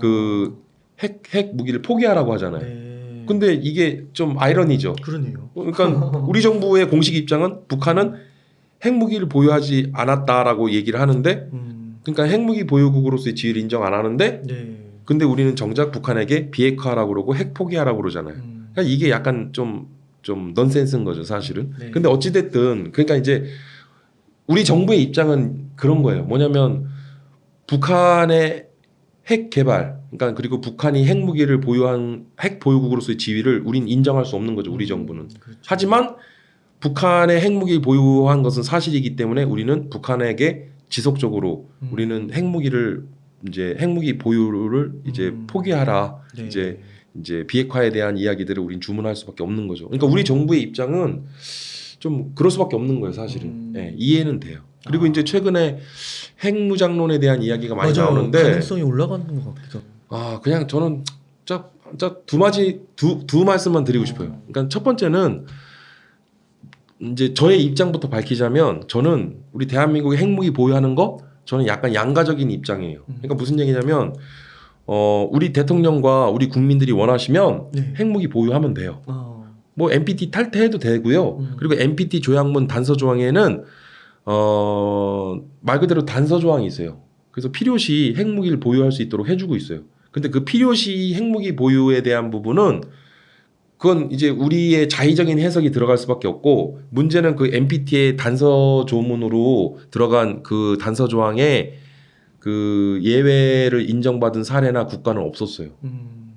그 핵 무기를 포기하라고 하잖아요. 네. 근데 이게 좀 아이러니죠. 그러네요. 그러니까 우리 정부의 공식 입장은 북한은 핵무기를 보유하지 않았다라고 얘기를 하는데, 그러니까 핵무기 보유국으로서의 지위를 인정 안 하는데, 네. 근데 우리는 정작 북한에게 비핵화하라고 그러고 핵 포기하라고 그러잖아요. 그러니까 이게 약간 좀 넌센스인 거죠, 사실은. 네. 근데 어찌 됐든 그러니까 이제 우리 정부의 입장은 그런 거예요. 뭐냐면 북한의 핵 개발, 그러니까 그리고 북한이 핵무기를 보유한 핵 보유국으로서의 지위를 우린 인정할 수 없는 거죠, 우리 정부는. 그렇죠. 하지만 북한의 핵무기 보유한 것은 사실이기 때문에 우리는 북한에게 지속적으로 우리는 핵무기를 이제 핵무기 보유를 이제 포기하라, 네. 이제 비핵화에 대한 이야기들을 우린 주문할 수밖에 없는 거죠. 그러니까 우리 정부의 입장은 좀 그럴 수밖에 없는 거예요, 사실은. 예, 이해는 돼요. 그리고 이제 최근에 핵무장론에 대한 이야기가 많이 맞아요. 나오는데, 가능성이 올라가는 것 같기도 하고. 그냥 저는 두 말씀만 드리고 싶어요. 그러니까 첫 번째는 이제 저의 입장부터 밝히자면, 저는 우리 대한민국이 핵무기 보유하는 거 저는 약간 양가적인 입장이에요. 그러니까 무슨 얘기냐면 우리 대통령과 우리 국민들이 원하시면 네. 핵무기 보유하면 돼요. 뭐 NPT 탈퇴해도 되고요. 그리고 NPT 조약문 단서 조항에는 말 그대로 단서 조항이 있어요. 그래서 필요시 핵무기를 보유할 수 있도록 해주고 있어요. 근데 그 필요시 핵무기 보유에 대한 부분은 그건 이제 우리의 자의적인 해석이 들어갈 수밖에 없고, 문제는 그 NPT의 단서 조문으로 들어간 그 단서 조항에 그 예외를 인정받은 사례나 국가는 없었어요.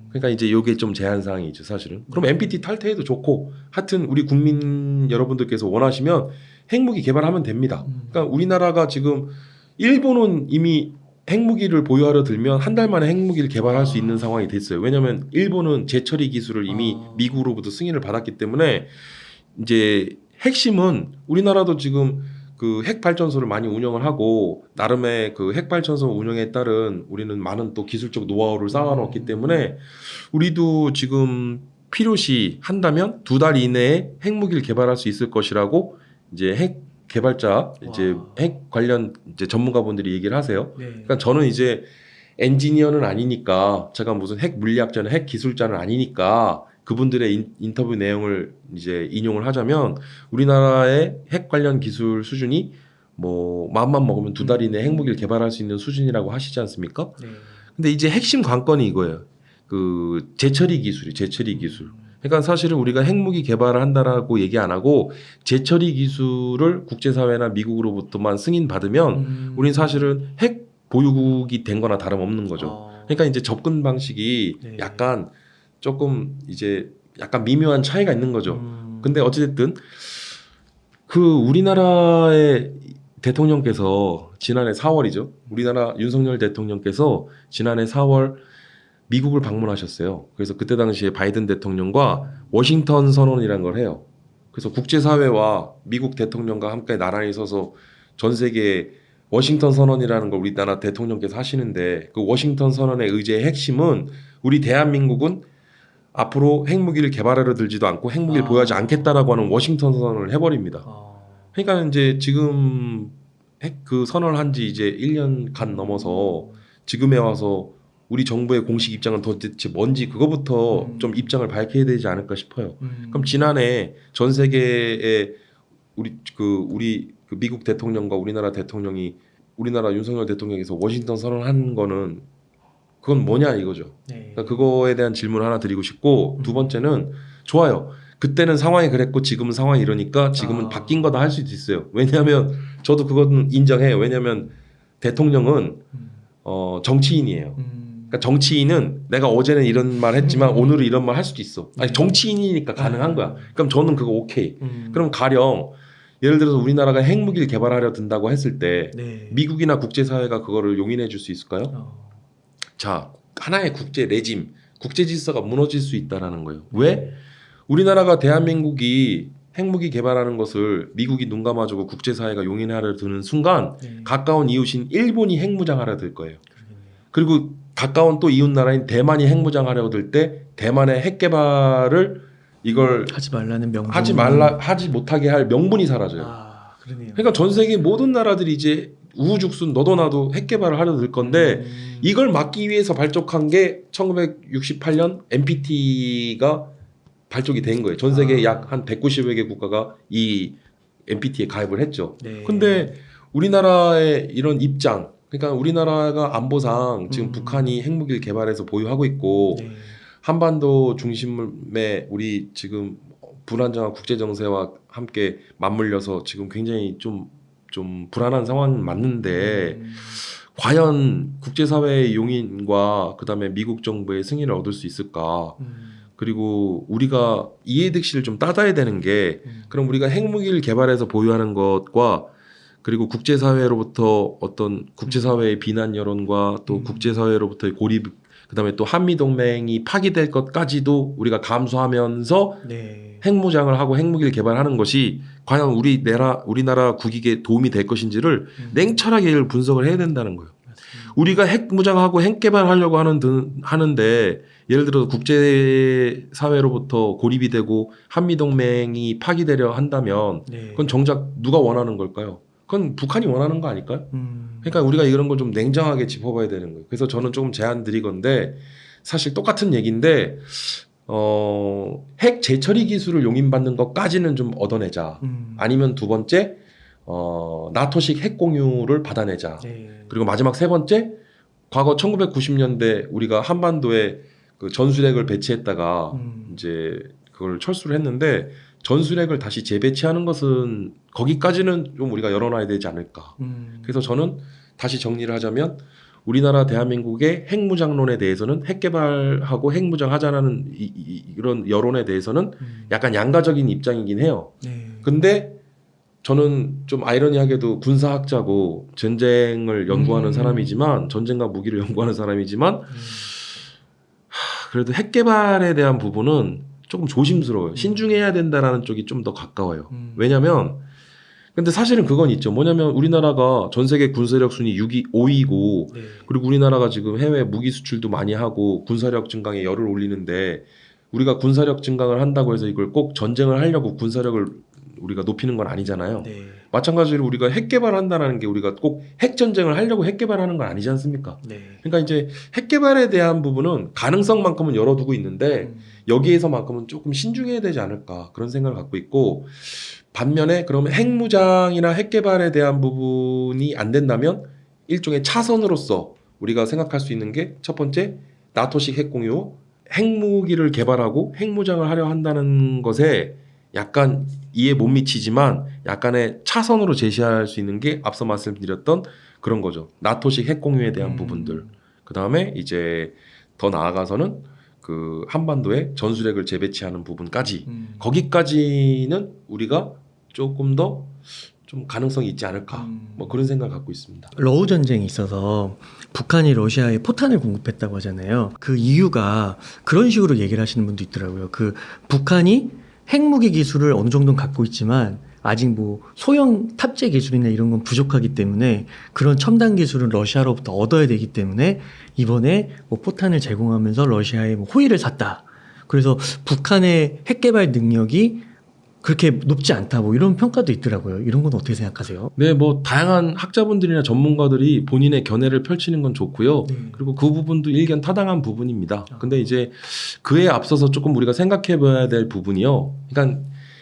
그러니까 이제 이게 좀 제한 사항이죠, 사실은. 그럼 NPT 탈퇴해도 좋고, 하여튼 우리 국민 여러분들께서 원하시면 핵무기 개발하면 됩니다. 그러니까 우리나라가 지금 일본은 이미 핵무기를 보유하려 들면 한 달 만에 핵무기를 개발할 수 있는 상황이 됐어요. 왜냐하면 일본은 재처리 기술을 이미 미국으로부터 승인을 받았기 때문에, 이제 핵심은 우리나라도 지금 그 핵발전소를 많이 운영을 하고 나름의 그 핵발전소 운영에 따른 우리는 많은 또 기술적 노하우를 쌓아놓았기 때문에 우리도 지금 필요시 한다면 2달 이내에 핵무기를 개발할 수 있을 것이라고 이제 핵 개발자, 이제 핵 관련 이제 전문가분들이 얘기를 하세요. 네. 그러니까 저는 이제 엔지니어는 아니니까, 제가 무슨 핵 물리학자는 핵 기술자는 아니니까 그분들의 인터뷰 내용을 이제 인용을 하자면, 우리나라의 핵 관련 기술 수준이 뭐 마음만 먹으면 2달 이내에 핵무기를 개발할 수 있는 수준이라고 하시지 않습니까? 네. 근데 이제 핵심 관건이 이거예요. 그 재처리 기술. 그러니까 사실은 우리가 핵무기 개발을 한다라고 얘기 안 하고 재처리 기술을 국제사회나 미국으로부터만 승인받으면 우린 사실은 핵 보유국이 된 거나 다름없는 거죠. 그러니까 이제 접근 방식이 네. 약간 조금 이제 약간 미묘한 차이가 있는 거죠. 근데 어찌됐든 그 우리나라의 대통령께서 지난해 4월이죠. 우리나라 윤석열 대통령께서 지난해 4월 미국을 방문하셨어요. 그래서 그때 당시에 바이든 대통령과 워싱턴 선언이라는 걸 해요. 그래서 국제사회와 미국 대통령과 함께 나란히 서서 전 세계에 워싱턴 선언이라는 걸 우리나라 대통령께서 하시는데, 그 워싱턴 선언의 의제의 핵심은 우리 대한민국은 앞으로 핵무기를 개발하려 들지도 않고 핵무기를 보유하지 않겠다라고 하는 워싱턴 선언을 해버립니다. 그러니까 이제 지금 핵 그 선언을 한 지 이제 1년간 넘어서 지금에 와서 우리 정부의 공식 입장은 도대체 뭔지 그거부터 좀 입장을 밝혀야 되지 않을까 싶어요. 그럼 지난해 전 세계에 우리 그 미국 대통령과 우리나라 대통령이, 우리나라 윤석열 대통령께서 워싱턴 선언한 거는 그건 뭐냐 이거죠. 네. 그러니까 그거에 대한 질문 하나 드리고 싶고, 두 번째는 좋아요. 그때는 상황이 그랬고 지금은 상황이 이러니까 지금은 바뀐 거다 할 수도 있어요. 왜냐하면 저도 그건 인정해요. 왜냐하면 대통령은 정치인이에요. 그러니까 정치인은 내가 어제는 이런 말 했지만 오늘은 이런 말 할 수도 있어. 아니, 정치인이니까 가능한 거야. 그럼 저는 그거 오케이. 그럼 가령 예를 들어서 우리나라가 핵무기를 개발하려 든다고 했을 때 네. 미국이나 국제사회가 그거를 용인해 줄 수 있을까요? 자, 하나의 국제 레짐, 국제 질서가 무너질 수 있다라는 거예요. 왜? 우리나라가 대한민국이 핵무기 개발하는 것을 미국이 눈 감아주고 국제사회가 용인하려 드는 순간 네. 가까운 이웃인 일본이 핵무장하려 들 거예요. 그리고 가까운 또 이웃 나라인 대만이 핵무장하려고 들 때 대만의 핵 개발을 이걸 하지 말라는 명분. 하지 못하게 할 명분이 사라져요. 아, 그러네요. 그러니까 전 세계 모든 나라들이 이제 우후죽순 너도 나도 핵 개발을 하려 들 건데 이걸 막기 위해서 발족한 게 1968년 NPT가 발족이 된 거예요. 전 세계 약 한 190여 개 국가가 이 NPT에 가입을 했죠. 네. 근데 우리나라의 이런 입장, 그러니까 우리나라가 안보상 지금 북한이 핵무기를 개발해서 보유하고 있고 네. 한반도 중심에 우리 지금 불안정한 국제 정세와 함께 맞물려서 지금 굉장히 좀 불안한 상황은 맞는데 과연 국제사회의 용인과 그다음에 미국 정부의 승인을 얻을 수 있을까? 그리고 우리가 이해득실을 좀 따져야 되는 게 그럼 우리가 핵무기를 개발해서 보유하는 것과 그리고 국제사회로부터 어떤 국제사회의 비난 여론과 또 국제사회로부터의 고립 그다음에 또 한미동맹이 파기될 것까지도 우리가 감수하면서 네. 핵무장을 하고 핵무기를 개발하는 것이 과연 우리나라 국익에 도움이 될 것인지를 냉철하게 이걸 분석을 해야 된다는 거예요. 맞습니다. 우리가 핵무장하고 핵 개발하려고 하는데 예를 들어 국제사회로부터 고립이 되고 한미동맹이 파기되려 한다면 네. 그건 정작 누가 원하는 걸까요? 그건 북한이 원하는 거 아닐까요? 그러니까 우리가 이런 걸 좀 냉정하게 짚어봐야 되는 거예요. 그래서 저는 조금 제안 드리건데 사실 똑같은 얘기인데 핵 재처리 기술을 용인받는 것까지는 좀 얻어내자. 아니면 두 번째 나토식 핵 공유를 받아내자. 네. 그리고 마지막 세 번째 과거 1990년대 우리가 한반도에 그 전술핵을 배치했다가 이제 그걸 철수를 했는데 전술핵을 다시 재배치하는 것은 거기까지는 좀 우리가 열어놔야 되지 않을까. 그래서 저는 다시 정리를 하자면 우리나라 대한민국의 핵무장론에 대해서는 핵 개발하고 핵무장하자는 이런 여론에 대해서는 약간 양가적인 입장이긴 해요. 네. 근데 저는 좀 아이러니하게도 군사학자고 전쟁을 연구하는 사람이지만 전쟁과 무기를 연구하는 사람이지만 그래도 핵 개발에 대한 부분은 조금 조심스러워요. 신중해야 된다라는 쪽이 좀 더 가까워요. 왜냐면 근데 사실은 그건 있죠. 뭐냐면 우리나라가 전 세계 군사력 순위 5위고 네. 그리고 우리나라가 지금 해외 무기 수출도 많이 하고 군사력 증강에 열을 올리는데 우리가 군사력 증강을 한다고 해서 이걸 꼭 전쟁을 하려고 군사력을 우리가 높이는 건 아니잖아요. 네. 마찬가지로 우리가 핵 개발한다는 게 우리가 꼭 핵 전쟁을 하려고 핵 개발하는 건 아니지 않습니까? 네. 그러니까 이제 핵 개발에 대한 부분은 가능성만큼은 열어두고 있는데 여기에서만큼은 조금 신중해야 되지 않을까 그런 생각을 갖고 있고 반면에 그러면 핵무장이나 핵 개발에 대한 부분이 안 된다면 일종의 차선으로서 우리가 생각할 수 있는 게 첫 번째 나토식 핵 공유, 핵무기를 개발하고 핵무장을 하려 한다는 것에 약간 이해 못 미치지만 약간의 차선으로 제시할 수 있는 게 앞서 말씀드렸던 그런 거죠. 나토식 핵 공유에 대한 부분들. 그 다음에 이제 더 나아가서는 그 한반도에 전술핵을 재배치하는 부분까지 거기까지는 우리가 조금 더 좀 가능성이 있지 않을까 뭐 그런 생각을 갖고 있습니다. 러우 전쟁이 있어서 북한이 러시아에 포탄을 공급했다고 하잖아요. 그 이유가 그런 식으로 얘기를 하시는 분도 있더라고요. 그 북한이 핵무기 기술을 어느 정도는 갖고 있지만 아직 뭐 소형 탑재 기술이나 이런 건 부족하기 때문에 그런 첨단 기술은 러시아로부터 얻어야 되기 때문에 이번에 뭐 포탄을 제공하면서 러시아에 뭐 호의를 샀다. 그래서 북한의 핵 개발 능력이 그렇게 높지 않다. 뭐 이런 평가도 있더라고요. 이런 건 어떻게 생각하세요? 네, 뭐 다양한 학자분들이나 전문가들이 본인의 견해를 펼치는 건 좋고요. 그리고 그 부분도 일견 타당한 부분입니다. 근데 이제 그에 앞서서 조금 우리가 생각해봐야 될 부분이요. 그러니까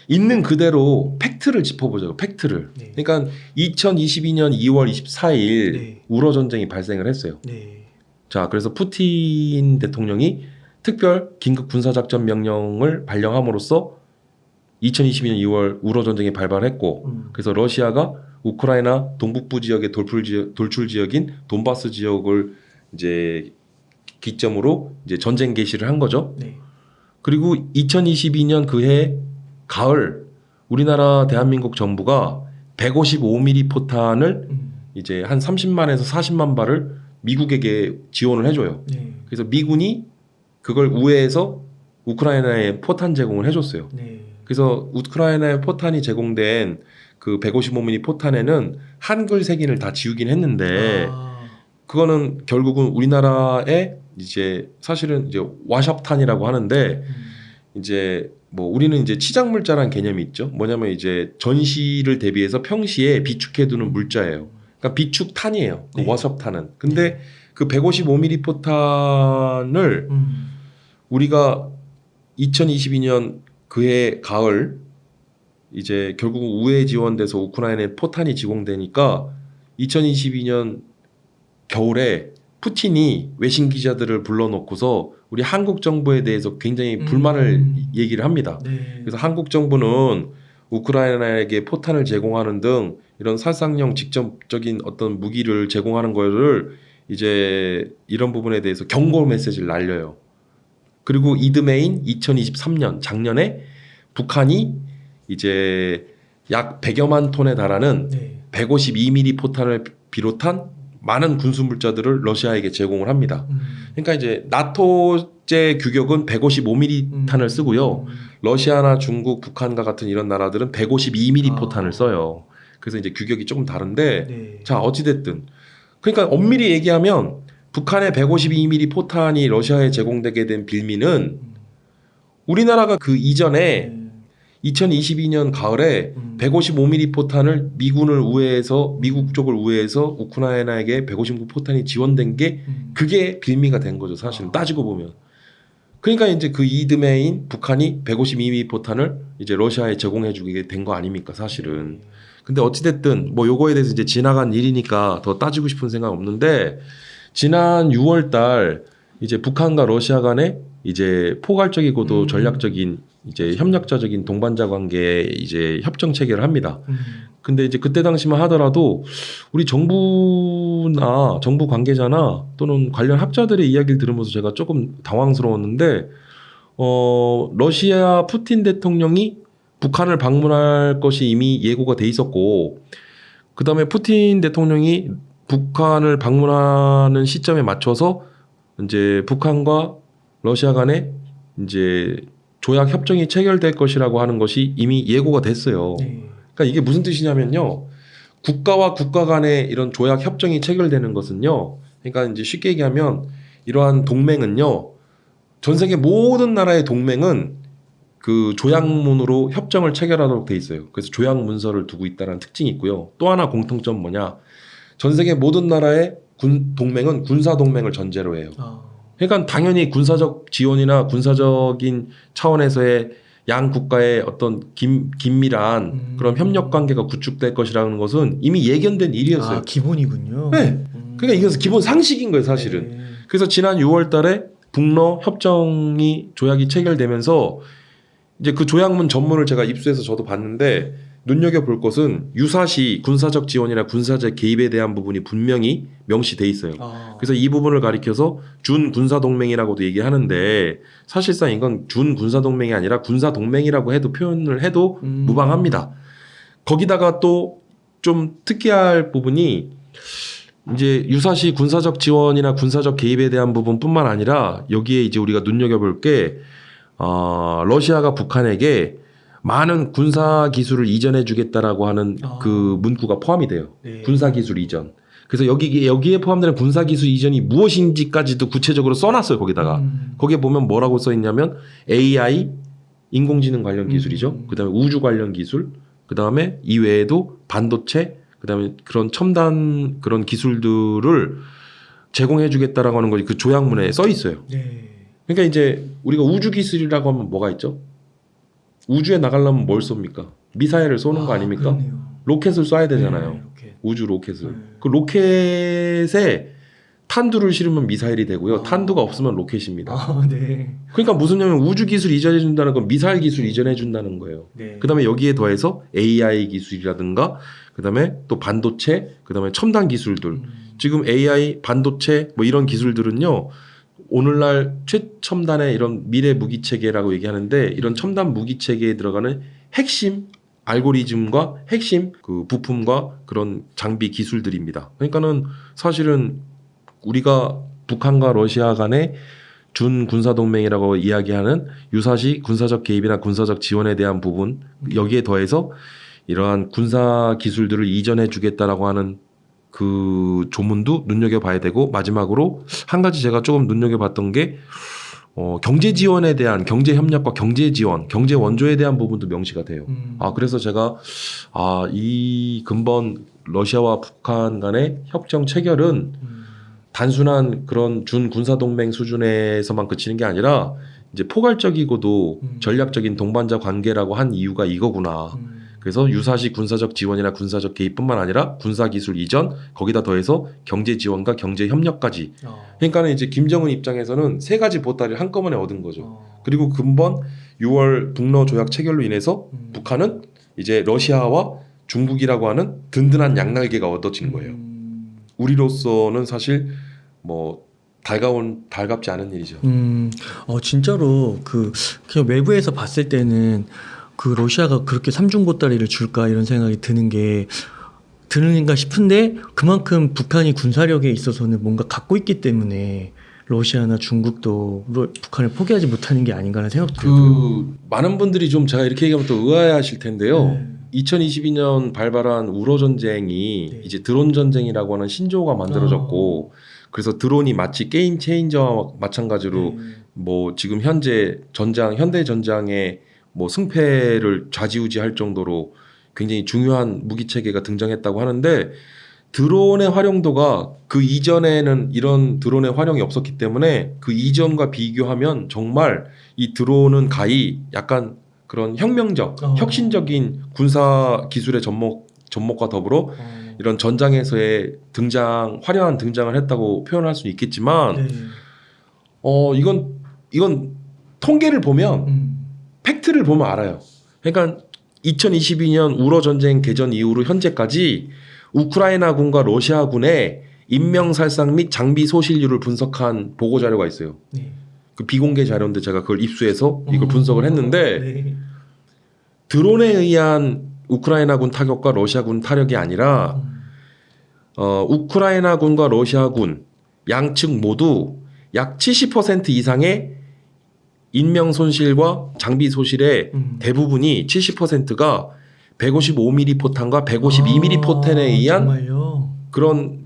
있는 그대로 팩트를 짚어보자고. 팩트를. 네. 그러니까 2022년 2월 24일 네. 우러 전쟁이 발생을 했어요. 네. 자, 그래서 푸틴 대통령이 특별 긴급 군사작전 명령을 발령함으로써 2022년 2월 우러 전쟁이 발발했고 그래서 러시아가 우크라이나 동북부 지역의 돌출 지역인 돈바스 지역을 이제 기점으로 이제 전쟁 개시를 한 거죠. 네. 그리고 2022년 그해 가을 우리나라 대한민국 정부가 155mm 포탄을 이제 한 30만에서 40만 발을 미국에게 지원을 해줘요. 네. 그래서 미군이 그걸 우회해서 우크라이나에 포탄 제공을 해줬어요. 네. 그래서 우크라이나에 포탄이 제공된 그 155mm 포탄에는 한글 색인을 다 지우긴 했는데 그거는 결국은 우리나라의 이제 사실은 이제 와샵탄이라고 하는데 이제 뭐 우리는 이제 치장물자라는 개념이 있죠. 뭐냐면 이제 전시를 대비해서 평시에 비축해두는 물자예요. 그러니까 비축탄이에요. 그 네. 와섭탄은. 근데 그 155mm 포탄을 우리가 2022년 그해 가을 이제 결국 우회 지원돼서 우크라이나에 포탄이 지공되니까 2022년 겨울에 푸틴이 외신 기자들을 불러놓고서 우리 한국 정부에 대해서 굉장히 불만을 얘기를 합니다. 네. 그래서 한국 정부는 우크라이나에게 포탄을 제공하는 등 이런 살상용 직접적인 어떤 무기를 제공하는 거를 이제 이런 부분에 대해서 경고 메시지를 날려요. 그리고 이듬해인 2023년 작년에 북한이 이제 약 100여만 톤에 달하는 네. 152mm 포탄을 비롯한 많은 군수 물자들을 러시아에게 제공을 합니다. 그러니까 이제 나토제 규격은 155mm 탄을 쓰고요. 러시아나 중국, 북한과 같은 이런 나라들은 152mm 포탄을 써요. 그래서 이제 규격이 조금 다른데 네. 자 어찌됐든 그러니까 엄밀히 얘기하면 북한의 152mm 포탄이 러시아에 제공되게 된 빌미는 우리나라가 그 이전에 2022년 가을에 155mm 포탄을 미군을 우회해서 미국 쪽을 우회해서 우크라이나에게 155 포탄이 지원된 게 그게 빌미가 된 거죠. 사실은 따지고 보면. 그러니까 이제 그 이듬해인 북한이 152mm 포탄을 이제 러시아에 제공해주게 된 거 아닙니까? 사실은. 근데 어찌됐든 뭐 요거에 대해서 이제 지나간 일이니까 더 따지고 싶은 생각 없는데 지난 6월달 이제 북한과 러시아 간에 이제 포괄적이고도 전략적인 이제 협력자적인 동반자 관계 이제 협정 체결을 합니다. 근데 이제 그때 당시만 하더라도 우리 정부나 정부 관계자나 또는 관련 학자들의 이야기를 들으면서 제가 조금 당황스러웠는데 러시아 푸틴 대통령이 북한을 방문할 것이 이미 예고가 돼 있었고 그다음에 푸틴 대통령이 북한을 방문하는 시점에 맞춰서 이제 북한과 러시아 간에 이제 조약 협정이 체결될 것이라고 하는 것이 이미 예고가 됐어요. 네. 그러니까 이게 무슨 뜻이냐면요. 국가와 국가 간에 이런 조약 협정이 체결되는 것은요. 그러니까 이제 쉽게 얘기하면 이러한 동맹은요. 전 세계 모든 나라의 동맹은 그 조약문으로 협정을 체결하도록 돼 있어요. 그래서 조약 문서를 두고 있다는 특징이 있고요. 또 하나 공통점 뭐냐? 전 세계 모든 나라의 동맹은 군사 동맹을 전제로 해요. 그러니까 당연히 군사적 지원이나 군사적인 차원에서의 양 국가의 어떤 긴밀한 그런 협력 관계가 구축될 것이라는 것은 이미 예견된 일이었어요. 아, 기본이군요. 네. 그러니까 이것은 기본 상식인 거예요, 사실은. 네. 그래서 지난 6월달에 북러 협정이 조약이 체결되면서 이제 그 조약문 전문을 제가 입수해서 저도 봤는데 눈여겨볼 것은 유사시 군사적 지원이나 군사적 개입에 대한 부분이 분명히 명시돼 있어요. 그래서 이 부분을 가리켜서 준 군사동맹이라고도 얘기하는데 사실상 이건 준 군사동맹이 아니라 군사동맹이라고 해도 표현을 해도 무방합니다. 거기다가 또 좀 특이할 부분이 이제 유사시 군사적 지원이나 군사적 개입에 대한 부분뿐만 아니라 여기에 이제 우리가 눈여겨볼 게 러시아가 북한에게 많은 군사 기술을 이전해 주겠다라고 하는 그 문구가 포함이 돼요. 네. 군사 기술 이전. 그래서 여기에 포함되는 군사 기술 이전이 무엇인지까지도 구체적으로 써놨어요. 거기다가 거기에 보면 뭐라고 써 있냐면 AI 인공지능 관련 기술이죠. 그다음에 우주 관련 기술. 그다음에 이외에도 반도체. 그다음에 그런 첨단 그런 기술들을 제공해 주겠다라고 하는 것이 그 조약문에 써 있어요. 네. 그러니까 이제 우리가 우주 기술이라고 하면 뭐가 있죠? 우주에 나가려면 뭘 쏩니까? 미사일을 쏘는 거 아닙니까? 그러네요. 로켓을 쏴야 되잖아요. 네, 로켓. 우주 로켓을. 네. 그 로켓에 탄두를 실으면 미사일이 되고요. 탄두가 없으면 로켓입니다. 네. 그러니까 무슨 냐면 우주 기술 이전해 준다는 건 미사일 기술 이전해 준다는 거예요. 네. 그다음에 여기에 더해서 AI 기술이라든가 그다음에 또 반도체, 그다음에 첨단 기술들. 지금 AI, 반도체 뭐 이런 기술들은요. 오늘날 최첨단의 이런 미래 무기 체계라고 얘기하는데 이런 첨단 무기 체계에 들어가는 핵심 알고리즘과 핵심 그 부품과 그런 장비 기술들입니다. 그러니까는 사실은 우리가 북한과 러시아 간의 준 군사 동맹이라고 이야기하는 유사시 군사적 개입이나 군사적 지원에 대한 부분 여기에 더해서 이러한 군사 기술들을 이전해 주겠다라고 하는 그 조문도 눈여겨봐야 되고 마지막으로 한 가지 제가 조금 눈여겨봤던 게 경제 지원에 대한 경제 협력과 경제 지원, 경제 원조에 대한 부분도 명시가 돼요. 그래서 제가 이 근본 러시아와 북한 간의 협정 체결은 단순한 그런 준 군사 동맹 수준에서만 그치는 게 아니라 이제 포괄적이고도 전략적인 동반자 관계라고 한 이유가 이거구나. 그래서 유사시 군사적 지원이나 군사적 개입뿐만 아니라 군사 기술 이전, 거기다 더해서 경제 지원과 경제 협력까지. 그러니까는 이제 김정은 입장에서는 세 가지 보따리를 한꺼번에 얻은 거죠. 그리고 근본 6월 북러 조약 체결로 인해서 북한은 이제 러시아와 중국이라고 하는 든든한 양날개가 얻어진 거예요. 우리로서는 사실 뭐 달갑지 않은 일이죠. 진짜로 그냥 외부에서 봤을 때는 그 러시아가 그렇게 삼중보따리를 줄까 이런 생각이 드는가 싶은데 그만큼 북한이 군사력에 있어서는 뭔가 갖고 있기 때문에 러시아나 중국도 북한을 포기하지 못하는 게 아닌가라는 생각도 들고요. 많은 분들이 좀 제가 이렇게 얘기하면 또 의아해하실 텐데요. 2022년 발발한 우러 전쟁이 이제 드론 전쟁이라고 하는 신조어가 만들어졌고 그래서 드론이 마치 게임 체인저와 마찬가지로 뭐 지금 현재 현대 전장의 뭐 승패를 좌지우지할 정도로 굉장히 중요한 무기 체계가 등장했다고 하는데 드론의 활용도가 그 이전에는 이런 드론의 활용이 없었기 때문에 그 이전과 비교하면 정말 이 드론은 가히 약간 그런 혁명적, 혁신적인 군사 기술의 접목과 더불어 이런 전장에서의 화려한 등장을 했다고 표현할 수는 있겠지만 이건 통계를 보면 팩트를 보면 알아요. 그러니까 2022년 우러 전쟁 개전 이후로 현재까지 우크라이나군과 러시아군의 인명살상 및 장비 소실률을 분석한 보고 자료가 있어요. 그 비공개 자료인데 제가 그걸 입수해서 이걸 분석을 했는데 드론에 의한 우크라이나군 타격과 러시아군 타격이 아니라 우크라이나군과 러시아군 양측 모두 약 70% 이상의 인명 손실과 장비 소실의 대부분이 70%가 155mm 포탄과 152mm 포탄에 의한 정말요? 그런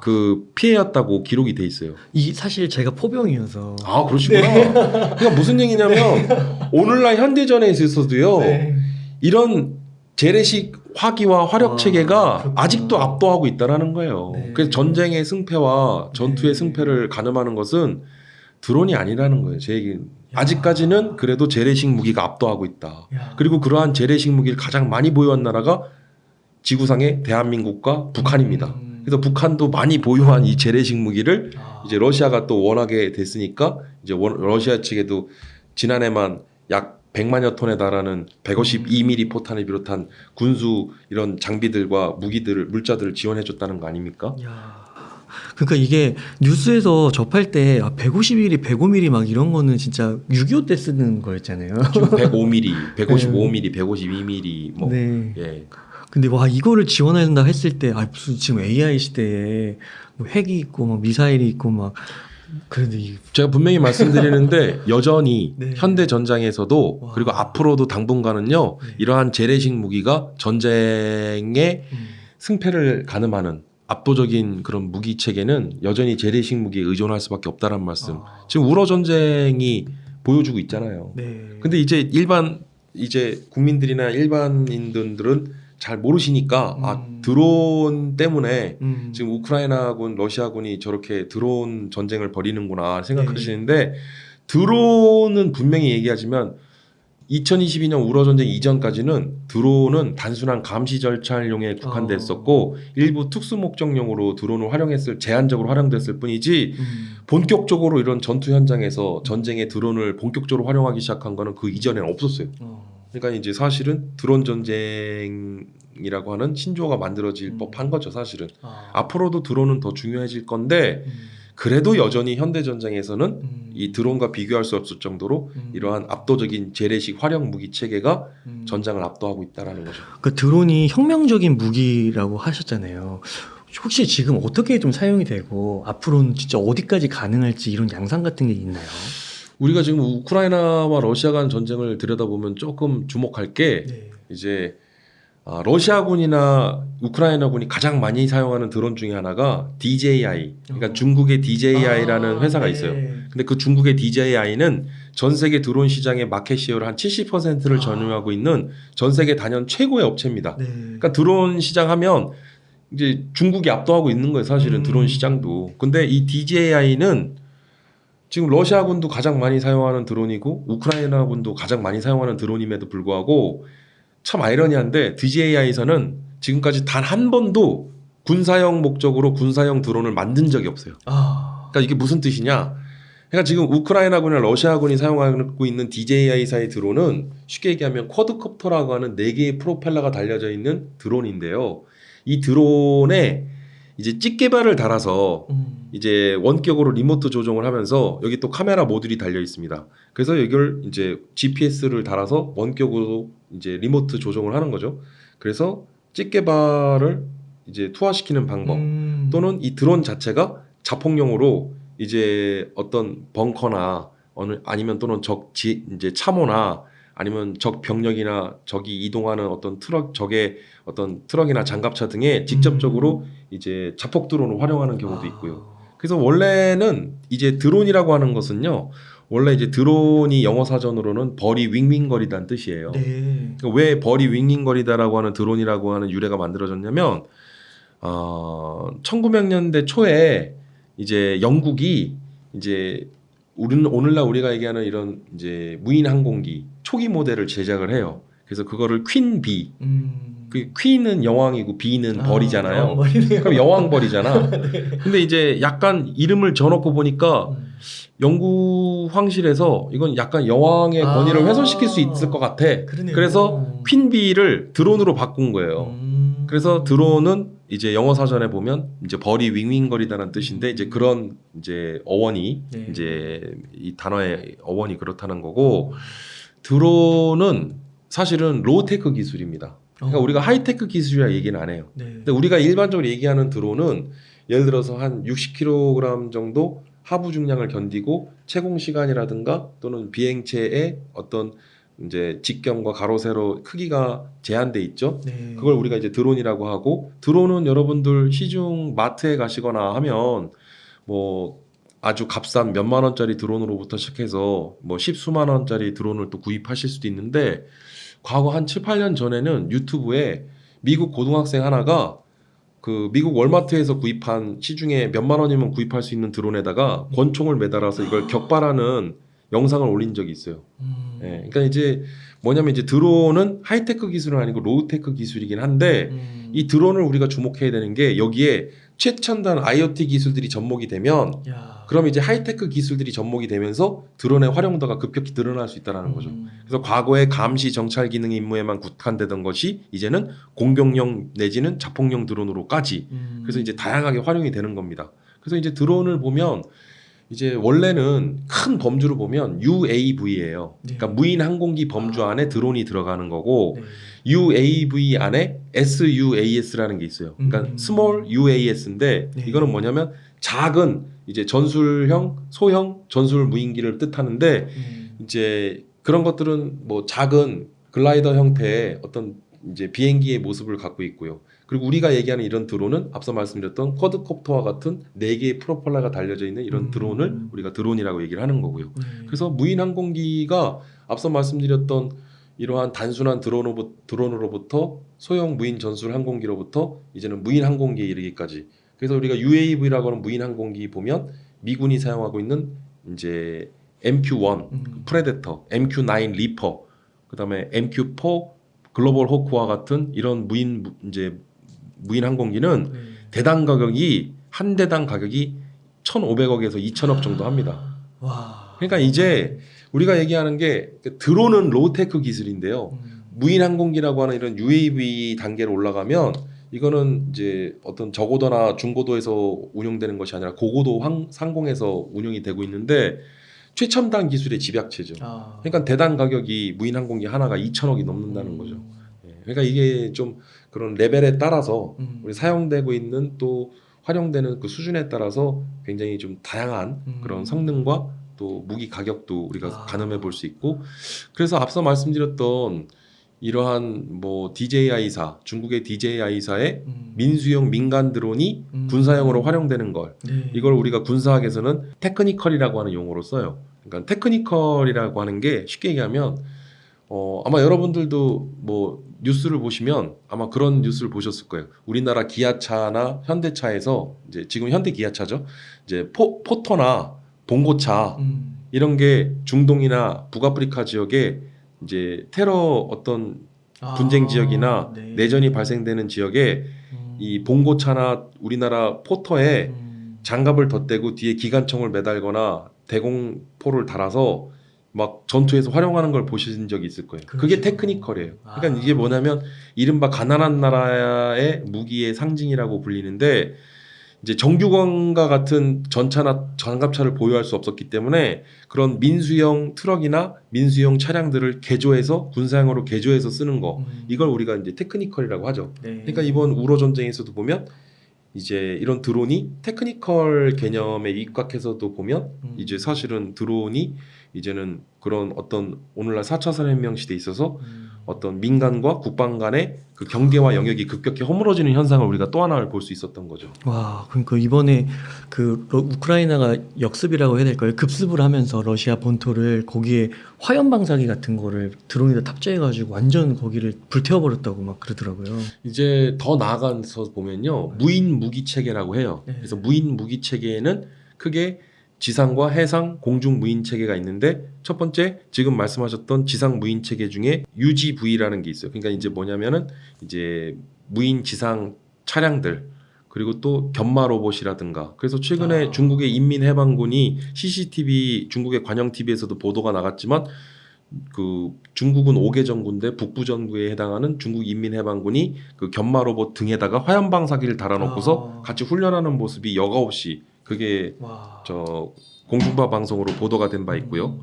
그 피해였다고 기록이 돼 있어요. 이 사실 제가 포병이어서 그러시구나. 그러니까 무슨 얘기냐면 오늘날 현대전에 있어서도요. 이런 재래식 화기와 화력 체계가 그렇구나. 아직도 압도하고 있다라는 거예요. 그래서 전쟁의 승패와 전투의 승패를 가늠하는 것은 드론이 아니라는 거예요. 제 얘기는. 아직까지는 그래도 재래식 무기가 압도하고 있다. 그리고 그러한 재래식 무기를 가장 많이 보유한 나라가 지구상의 대한민국과 북한입니다. 그래서 북한도 많이 보유한 이 재래식 무기를 이제 러시아가 또 원하게 됐으니까 이제 러시아 측에도 지난해만 약 100만여 톤에 달하는 152mm 포탄을 비롯한 군수 이런 장비들과 물자들을 지원해줬다는 거 아닙니까? 그러니까 이게 뉴스에서 접할 때 150mm, 105mm 막 이런 거는 진짜 6.25 때 쓰는 거였잖아요. 지금 105mm, 155mm, 152mm 뭐 예. 근데 이거를 지원한다 했을 때 무슨 지금 AI 시대에 뭐 핵이 있고 막 미사일이 있고 막 그런데 제가 분명히 말씀드리는데 여전히 현대 전장에서도 그리고 앞으로도 당분간은요 이러한 재래식 무기가 전쟁의 승패를 가늠하는 압도적인 그런 무기 체계는 여전히 재래식 무기에 의존할 수밖에 없다는 말씀. 지금 우러 전쟁이 보여주고 있잖아요. 근데 이제 이제 국민들이나 일반인들은 잘 모르시니까 드론 때문에 지금 우크라이나군, 러시아군이 저렇게 드론 전쟁을 벌이는구나 생각하시는데 드론은 분명히 얘기하지만 2022년 우러 전쟁 이전까지는 드론은 단순한 감시 절차용에 국한됐었고 일부 특수 목적용으로 드론을 제한적으로 활용됐을 뿐이지 본격적으로 이런 전투 현장에서 전쟁의 드론을 본격적으로 활용하기 시작한 거는 그 이전에는 없었어요. 그러니까 이제 사실은 드론 전쟁이라고 하는 신조어가 만들어질 법한 거죠, 사실은. 앞으로도 드론은 더 중요해질 건데 그래도 여전히 현대 전쟁에서는 이 드론과 비교할 수 없을 정도로 이러한 압도적인 재래식 활용 무기 체계가 전장을 압도하고 있다라는 거죠. 그 드론이 혁명적인 무기라고 하셨잖아요. 혹시 지금 어떻게 좀 사용이 되고 앞으로는 진짜 어디까지 가능할지 이런 양상 같은 게 있나요? 우리가 지금 우크라이나와 러시아 간 전쟁을 들여다보면 조금 주목할 게 이제 러시아군이나 우크라이나군이 가장 많이 사용하는 드론 중에 하나가 DJI, 그러니까 중국의 DJI라는 회사가 있어요. 근데 그 중국의 DJI는 전 세계 드론 시장의 마켓 시어를 한 70%를 점유하고 있는 전 세계 단연 최고의 업체입니다. 네. 그러니까 드론 시장 하면 이제 중국이 압도하고 있는 거예요, 사실은 드론 시장도. 근데 이 DJI는 지금 러시아군도 가장 많이 사용하는 드론이고 우크라이나군도 가장 많이 사용하는 드론임에도 불구하고 참 아이러니한데 DJI에서는 지금까지 단 한 번도 군사용 목적으로 군사용 드론을 만든 적이 없어요. 그러니까 이게 무슨 뜻이냐? 그러니까 지금 우크라이나군이나 러시아군이 사용하고 있는 DJI사의 드론은 쉽게 얘기하면 쿼드콥터라고 하는 4개의 프로펠러가 달려져 있는 드론인데요. 이 드론에 이제 찍개발을 달아서 이제 원격으로 리모트 조종을 하면서 여기 또 카메라 모듈이 달려 있습니다. 그래서 여기를 이제 GPS를 달아서 원격으로 이제 리모트 조종을 하는 거죠. 그래서 찍개발을 이제 투하시키는 방법 또는 이 드론 자체가 자폭용으로 이제 어떤 벙커나 아니면 또는 이제 참호나 아니면 적 병력이나 적이 이동하는 어떤 적의 어떤 트럭이나 장갑차 등에 직접적으로 이제 자폭 드론을 활용하는 경우도 있고요. 그래서 원래는 이제 드론이라고 하는 것은요, 원래 이제 드론이 영어 사전으로는 벌이 윙윙거리다는 뜻이에요. 네. 그러니까 왜 벌이 윙윙거리다라고 하는 드론이라고 하는 유래가 만들어졌냐면 1900년대 초에 이제 영국이 이제 오늘날 우리가 얘기하는 이런 이제 무인 항공기 초기 모델을 제작을 해요. 그래서 그거를 퀸 비. 그 퀸은 여왕이고 비는 벌이잖아요. 그럼 여왕벌이잖아. 근데 이제 약간 이름을 져놓고 보니까 영국 황실에서 이건 약간 여왕의 권위를 훼손시킬 수 있을 것 같아. 그러네요. 그래서 퀸비를 드론으로 바꾼 거예요. 그래서 드론은 이제 영어 사전에 보면 이제 벌이 윙윙거리다는 뜻인데 이제 그런 이제 어원이 네. 이제 이 단어의 어원이 그렇다는 거고 드론은 사실은 로우테크 기술입니다. 그러니까 우리가 하이테크 기술이라 얘기는 안 해요. 네. 근데 우리가 일반적으로 얘기하는 드론은 예를 들어서 한 60kg 정도 하부 중량을 견디고 채공 시간이라든가 또는 비행체의 어떤 이제 직경과 가로 세로 크기가 제한돼 있죠. 네. 그걸 우리가 이제 드론이라고 하고 드론은 여러분들 시중 마트에 가시거나 하면 뭐 아주 값싼 몇만 원짜리 드론으로부터 시작해서 뭐 십수만 원짜리 드론을 또 구입하실 수도 있는데 과거 한 7, 8년 전에는 유튜브에 미국 고등학생 하나가 그 미국 월마트에서 구입한 시중에 몇만 원이면 구입할 수 있는 드론에다가 권총을 매달아서 이걸 격발하는 영상을 올린 적이 있어요. 예, 그러니까 이제 뭐냐면 이제 드론은 하이테크 기술은 아니고 로우테크 기술이긴 한데 이 드론을 우리가 주목해야 되는 게 여기에 최첨단 IoT 기술들이 접목이 되면 그럼 이제 하이테크 기술들이 접목이 되면서 드론의 활용도가 급격히 늘어날 수 있다는 거죠. 그래서 과거에 감시 정찰 기능 임무에만 국한되던 것이 이제는 공격용 내지는 자폭용 드론으로까지 그래서 이제 다양하게 활용이 되는 겁니다. 그래서 이제 드론을 보면 이제 원래는 큰 범주를 보면 UAV예요. 그러니까 무인 항공기 범주 안에 드론이 들어가는 거고 UAV 안에 SUAS라는 게 있어요. 그러니까 Small UAS인데 이거는 뭐냐면 작은 이제 전술형, 소형 전술 무인기를 뜻하는데 이제 그런 것들은 뭐 작은 글라이더 형태의 어떤 이제 비행기의 모습을 갖고 있고요. 그리고 우리가 얘기하는 이런 드론은 앞서 말씀드렸던 쿼드콥터와 같은 4개의 프로펠러가 달려져 있는 이런 드론을 우리가 드론이라고 얘기를 하는 거고요. 그래서 무인 항공기가 앞서 말씀드렸던 이러한 단순한 드론으로부터 소형 무인 전술 항공기로부터 이제는 무인 항공기에 이르기까지. 그래서 우리가 UAV라고 하는 무인 항공기 보면 미군이 사용하고 있는 이제 MQ-1 프레데터, MQ-9 리퍼, 그다음에 MQ-4 글로벌 호크와 같은 이런 무인 항공기는 대당 가격이 한 대당 가격이 1,500억에서 2,000억 정도 합니다. 그러니까 이제 우리가 얘기하는 게 드론은 로우테크 기술인데요. 무인 항공기라고 하는 이런 UAV 단계로 올라가면 이거는 이제 어떤 저고도나 중고도에서 운용되는 것이 아니라 고고도 상공에서 운용이 되고 있는데 최첨단 기술의 집약체죠. 그러니까 대당 가격이 무인 항공기 하나가 2,000억이 넘는다는 거죠. 그러니까 이게 좀 그런 레벨에 따라서 우리 사용되고 있는 또 활용되는 그 수준에 따라서 굉장히 좀 다양한 그런 성능과 또 무기 가격도 우리가 가늠해 볼 수 있고 그래서 앞서 말씀드렸던 이러한 뭐 DJI사, 중국의 DJI사의 음. 민수용 민간 드론이 군사용으로 활용되는 걸, 네. 이걸 우리가 군사학에서는 테크니컬이라고 하는 용어로 써요. 그러니까 테크니컬이라고 하는 게 쉽게 얘기하면 아마 여러분들도 뭐 뉴스를 보시면 아마 그런 뉴스를 보셨을 거예요. 우리나라 기아차나 현대차에서 이제 지금 현대 기아차죠. 이제 포터나 봉고차 이런 게 중동이나 북아프리카 지역에 이제 테러 어떤 분쟁 지역이나 네. 내전이 발생되는 지역에 이 봉고차나 우리나라 포터에 장갑을 덧대고 뒤에 기관총을 매달거나 대공포를 달아서 막 전투에서 활용하는 걸 보신 적이 있을 거예요. 그게 그렇죠. 테크니컬이에요. 그러니까 이게 뭐냐면 이른바 가난한 나라의 무기의 상징이라고 불리는데, 이제 정규군과 같은 전차나 장갑차를 보유할 수 없었기 때문에 그런 민수형 트럭이나 민수형 차량들을 개조해서 군사용으로 개조해서 쓰는 거, 이걸 우리가 이제 테크니컬이라고 하죠. 네. 그러니까 이번 우로 전쟁에서도 보면 이제 이런 드론이 테크니컬 개념에 입각해서도 보면 이제 사실은 드론이 이제는 그런 어떤 오늘날 4차 산업혁명 시대에 있어서 어떤 민간과 국방 간의 그 경계와 영역이 급격히 허물어지는 현상을 우리가 또 하나 볼 수 있었던 거죠. 와, 그러니까 이번에 그 우크라이나가 역습이라고 해야 될까요? 급습을 하면서 러시아 본토를 거기에 화염 방사기 같은 거를 드론에다 탑재해가지고 완전 거기를 불태워버렸다고 막 그러더라고요. 이제 더 나아가서 보면요, 무인 무기 체계라고 해요. 네. 그래서 무인 무기 체계에는 크게 지상과 해상, 공중 무인 체계가 있는데, 첫 번째 지금 말씀하셨던 지상 무인 체계 중에 UGV라는 게 있어요. 그러니까 이제 뭐냐면은 이제 무인 지상 차량들, 그리고 또 견마 로봇이라든가. 그래서 최근에 중국의 인민해방군이 CCTV, 중국의 관영 TV에서도 보도가 나갔지만 그 중국은 5개 전구인데 북부 전구에 해당하는 중국 인민해방군이 그 견마 로봇 등에다가 화염 방사기를 달아놓고서 같이 훈련하는 모습이 여과 없이 그게 와. 저 공중파 방송으로 보도가 된 바 있고요.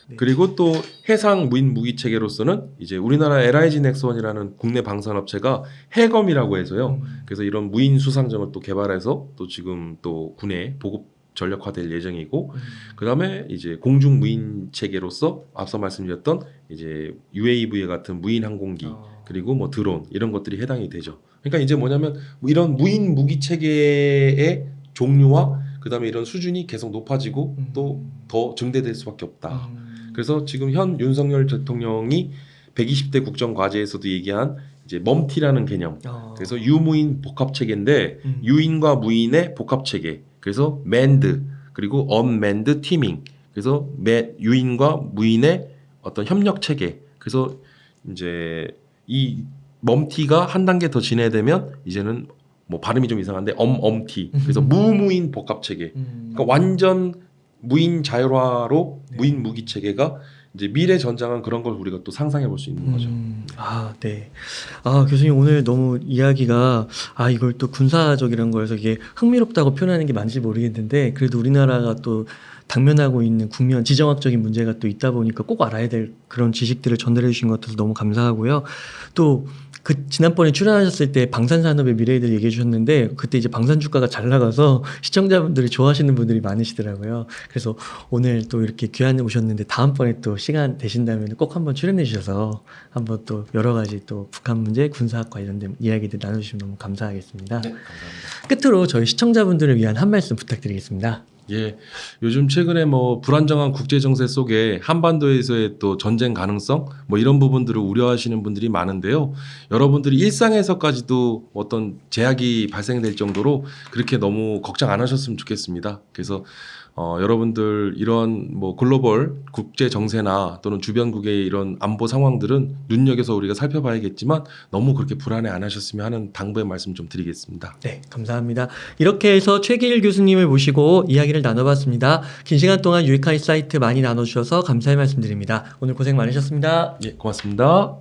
네. 그리고 또 해상 무인 무기 체계로서는 이제 우리나라 LIG 넥스원이라는 국내 방산업체가 해검이라고 해서요. 그래서 이런 무인 수상정을 또 개발해서 또 지금 또 군에 보급 전력화될 예정이고, 그다음에 이제 공중 무인 체계로서 앞서 말씀드렸던 이제 UAV 같은 무인 항공기, 그리고 뭐 드론 이런 것들이 해당이 되죠. 그러니까 이제 뭐냐면 이런 무인 무기 체계의 종류와 그다음에 이런 수준이 계속 높아지고 또 더 증대될 수밖에 없다. 그래서 지금 현 윤석열 대통령이 120대 국정 과제에서도 얘기한 이제 멈티라는 개념. 그래서 유무인 복합 체계인데 유인과 무인의 복합 체계. 그래서 맨드 그리고 언맨드 티밍. 그래서 유인과 무인의 어떤 협력 체계. 그래서 이제 이 멈티가 한 단계 더 진행되면 이제는 뭐 발음이 좀 이상한데 엄티. 그래서 무무인 복합 체계. 그러니까 완전 무인 자율화로 무인 무기 체계가 이제 미래 전장은 그런 걸 우리가 또 상상해 볼 수 있는 거죠. 아, 네. 아, 교수님 오늘 너무 이야기가 이걸 또 군사적이라는 거여서 이게 흥미롭다고 표현하는 게 맞는지 모르겠는데, 그래도 우리나라가 또 당면하고 있는 국면 지정학적인 문제가 또 있다 보니까 꼭 알아야 될 그런 지식들을 전달해 주신 것 같아서 너무 감사하고요. 또 그 지난번에 출연하셨을 때 방산산업의 미래들 얘기해 주셨는데, 그때 이제 방산 주가가 잘 나가서 시청자분들이 좋아하시는 분들이 많으시더라고요. 그래서 오늘 또 이렇게 귀한 오셨는데 다음번에 또 시간 되신다면 꼭 한번 출연해 주셔서 한번 또 여러 가지 또 북한 문제, 군사학 관련된 이야기들 나눠주시면 너무 감사하겠습니다. 네, 감사합니다. 끝으로 저희 시청자분들을 위한 한 말씀 부탁드리겠습니다. 예, 요즘 최근에 뭐 불안정한 국제 정세 속에 한반도에서의 또 전쟁 가능성 뭐 이런 부분들을 우려하시는 분들이 많은데요. 여러분들이 일상에서까지도 어떤 제약이 발생될 정도로 그렇게 너무 걱정 안 하셨으면 좋겠습니다. 그래서 여러분들 이런 뭐 글로벌 국제 정세나 또는 주변국의 이런 안보 상황들은 눈여겨서 우리가 살펴봐야겠지만 너무 그렇게 불안해 안 하셨으면 하는 당부의 말씀 좀 드리겠습니다. 네, 감사합니다. 이렇게 해서 최기일 교수님을 모시고 이야기를 나눠봤습니다. 긴 시간 동안 유익한 사이트 많이 나눠주셔서 감사의 말씀드립니다. 오늘 고생 많으셨습니다. 예, 고맙습니다.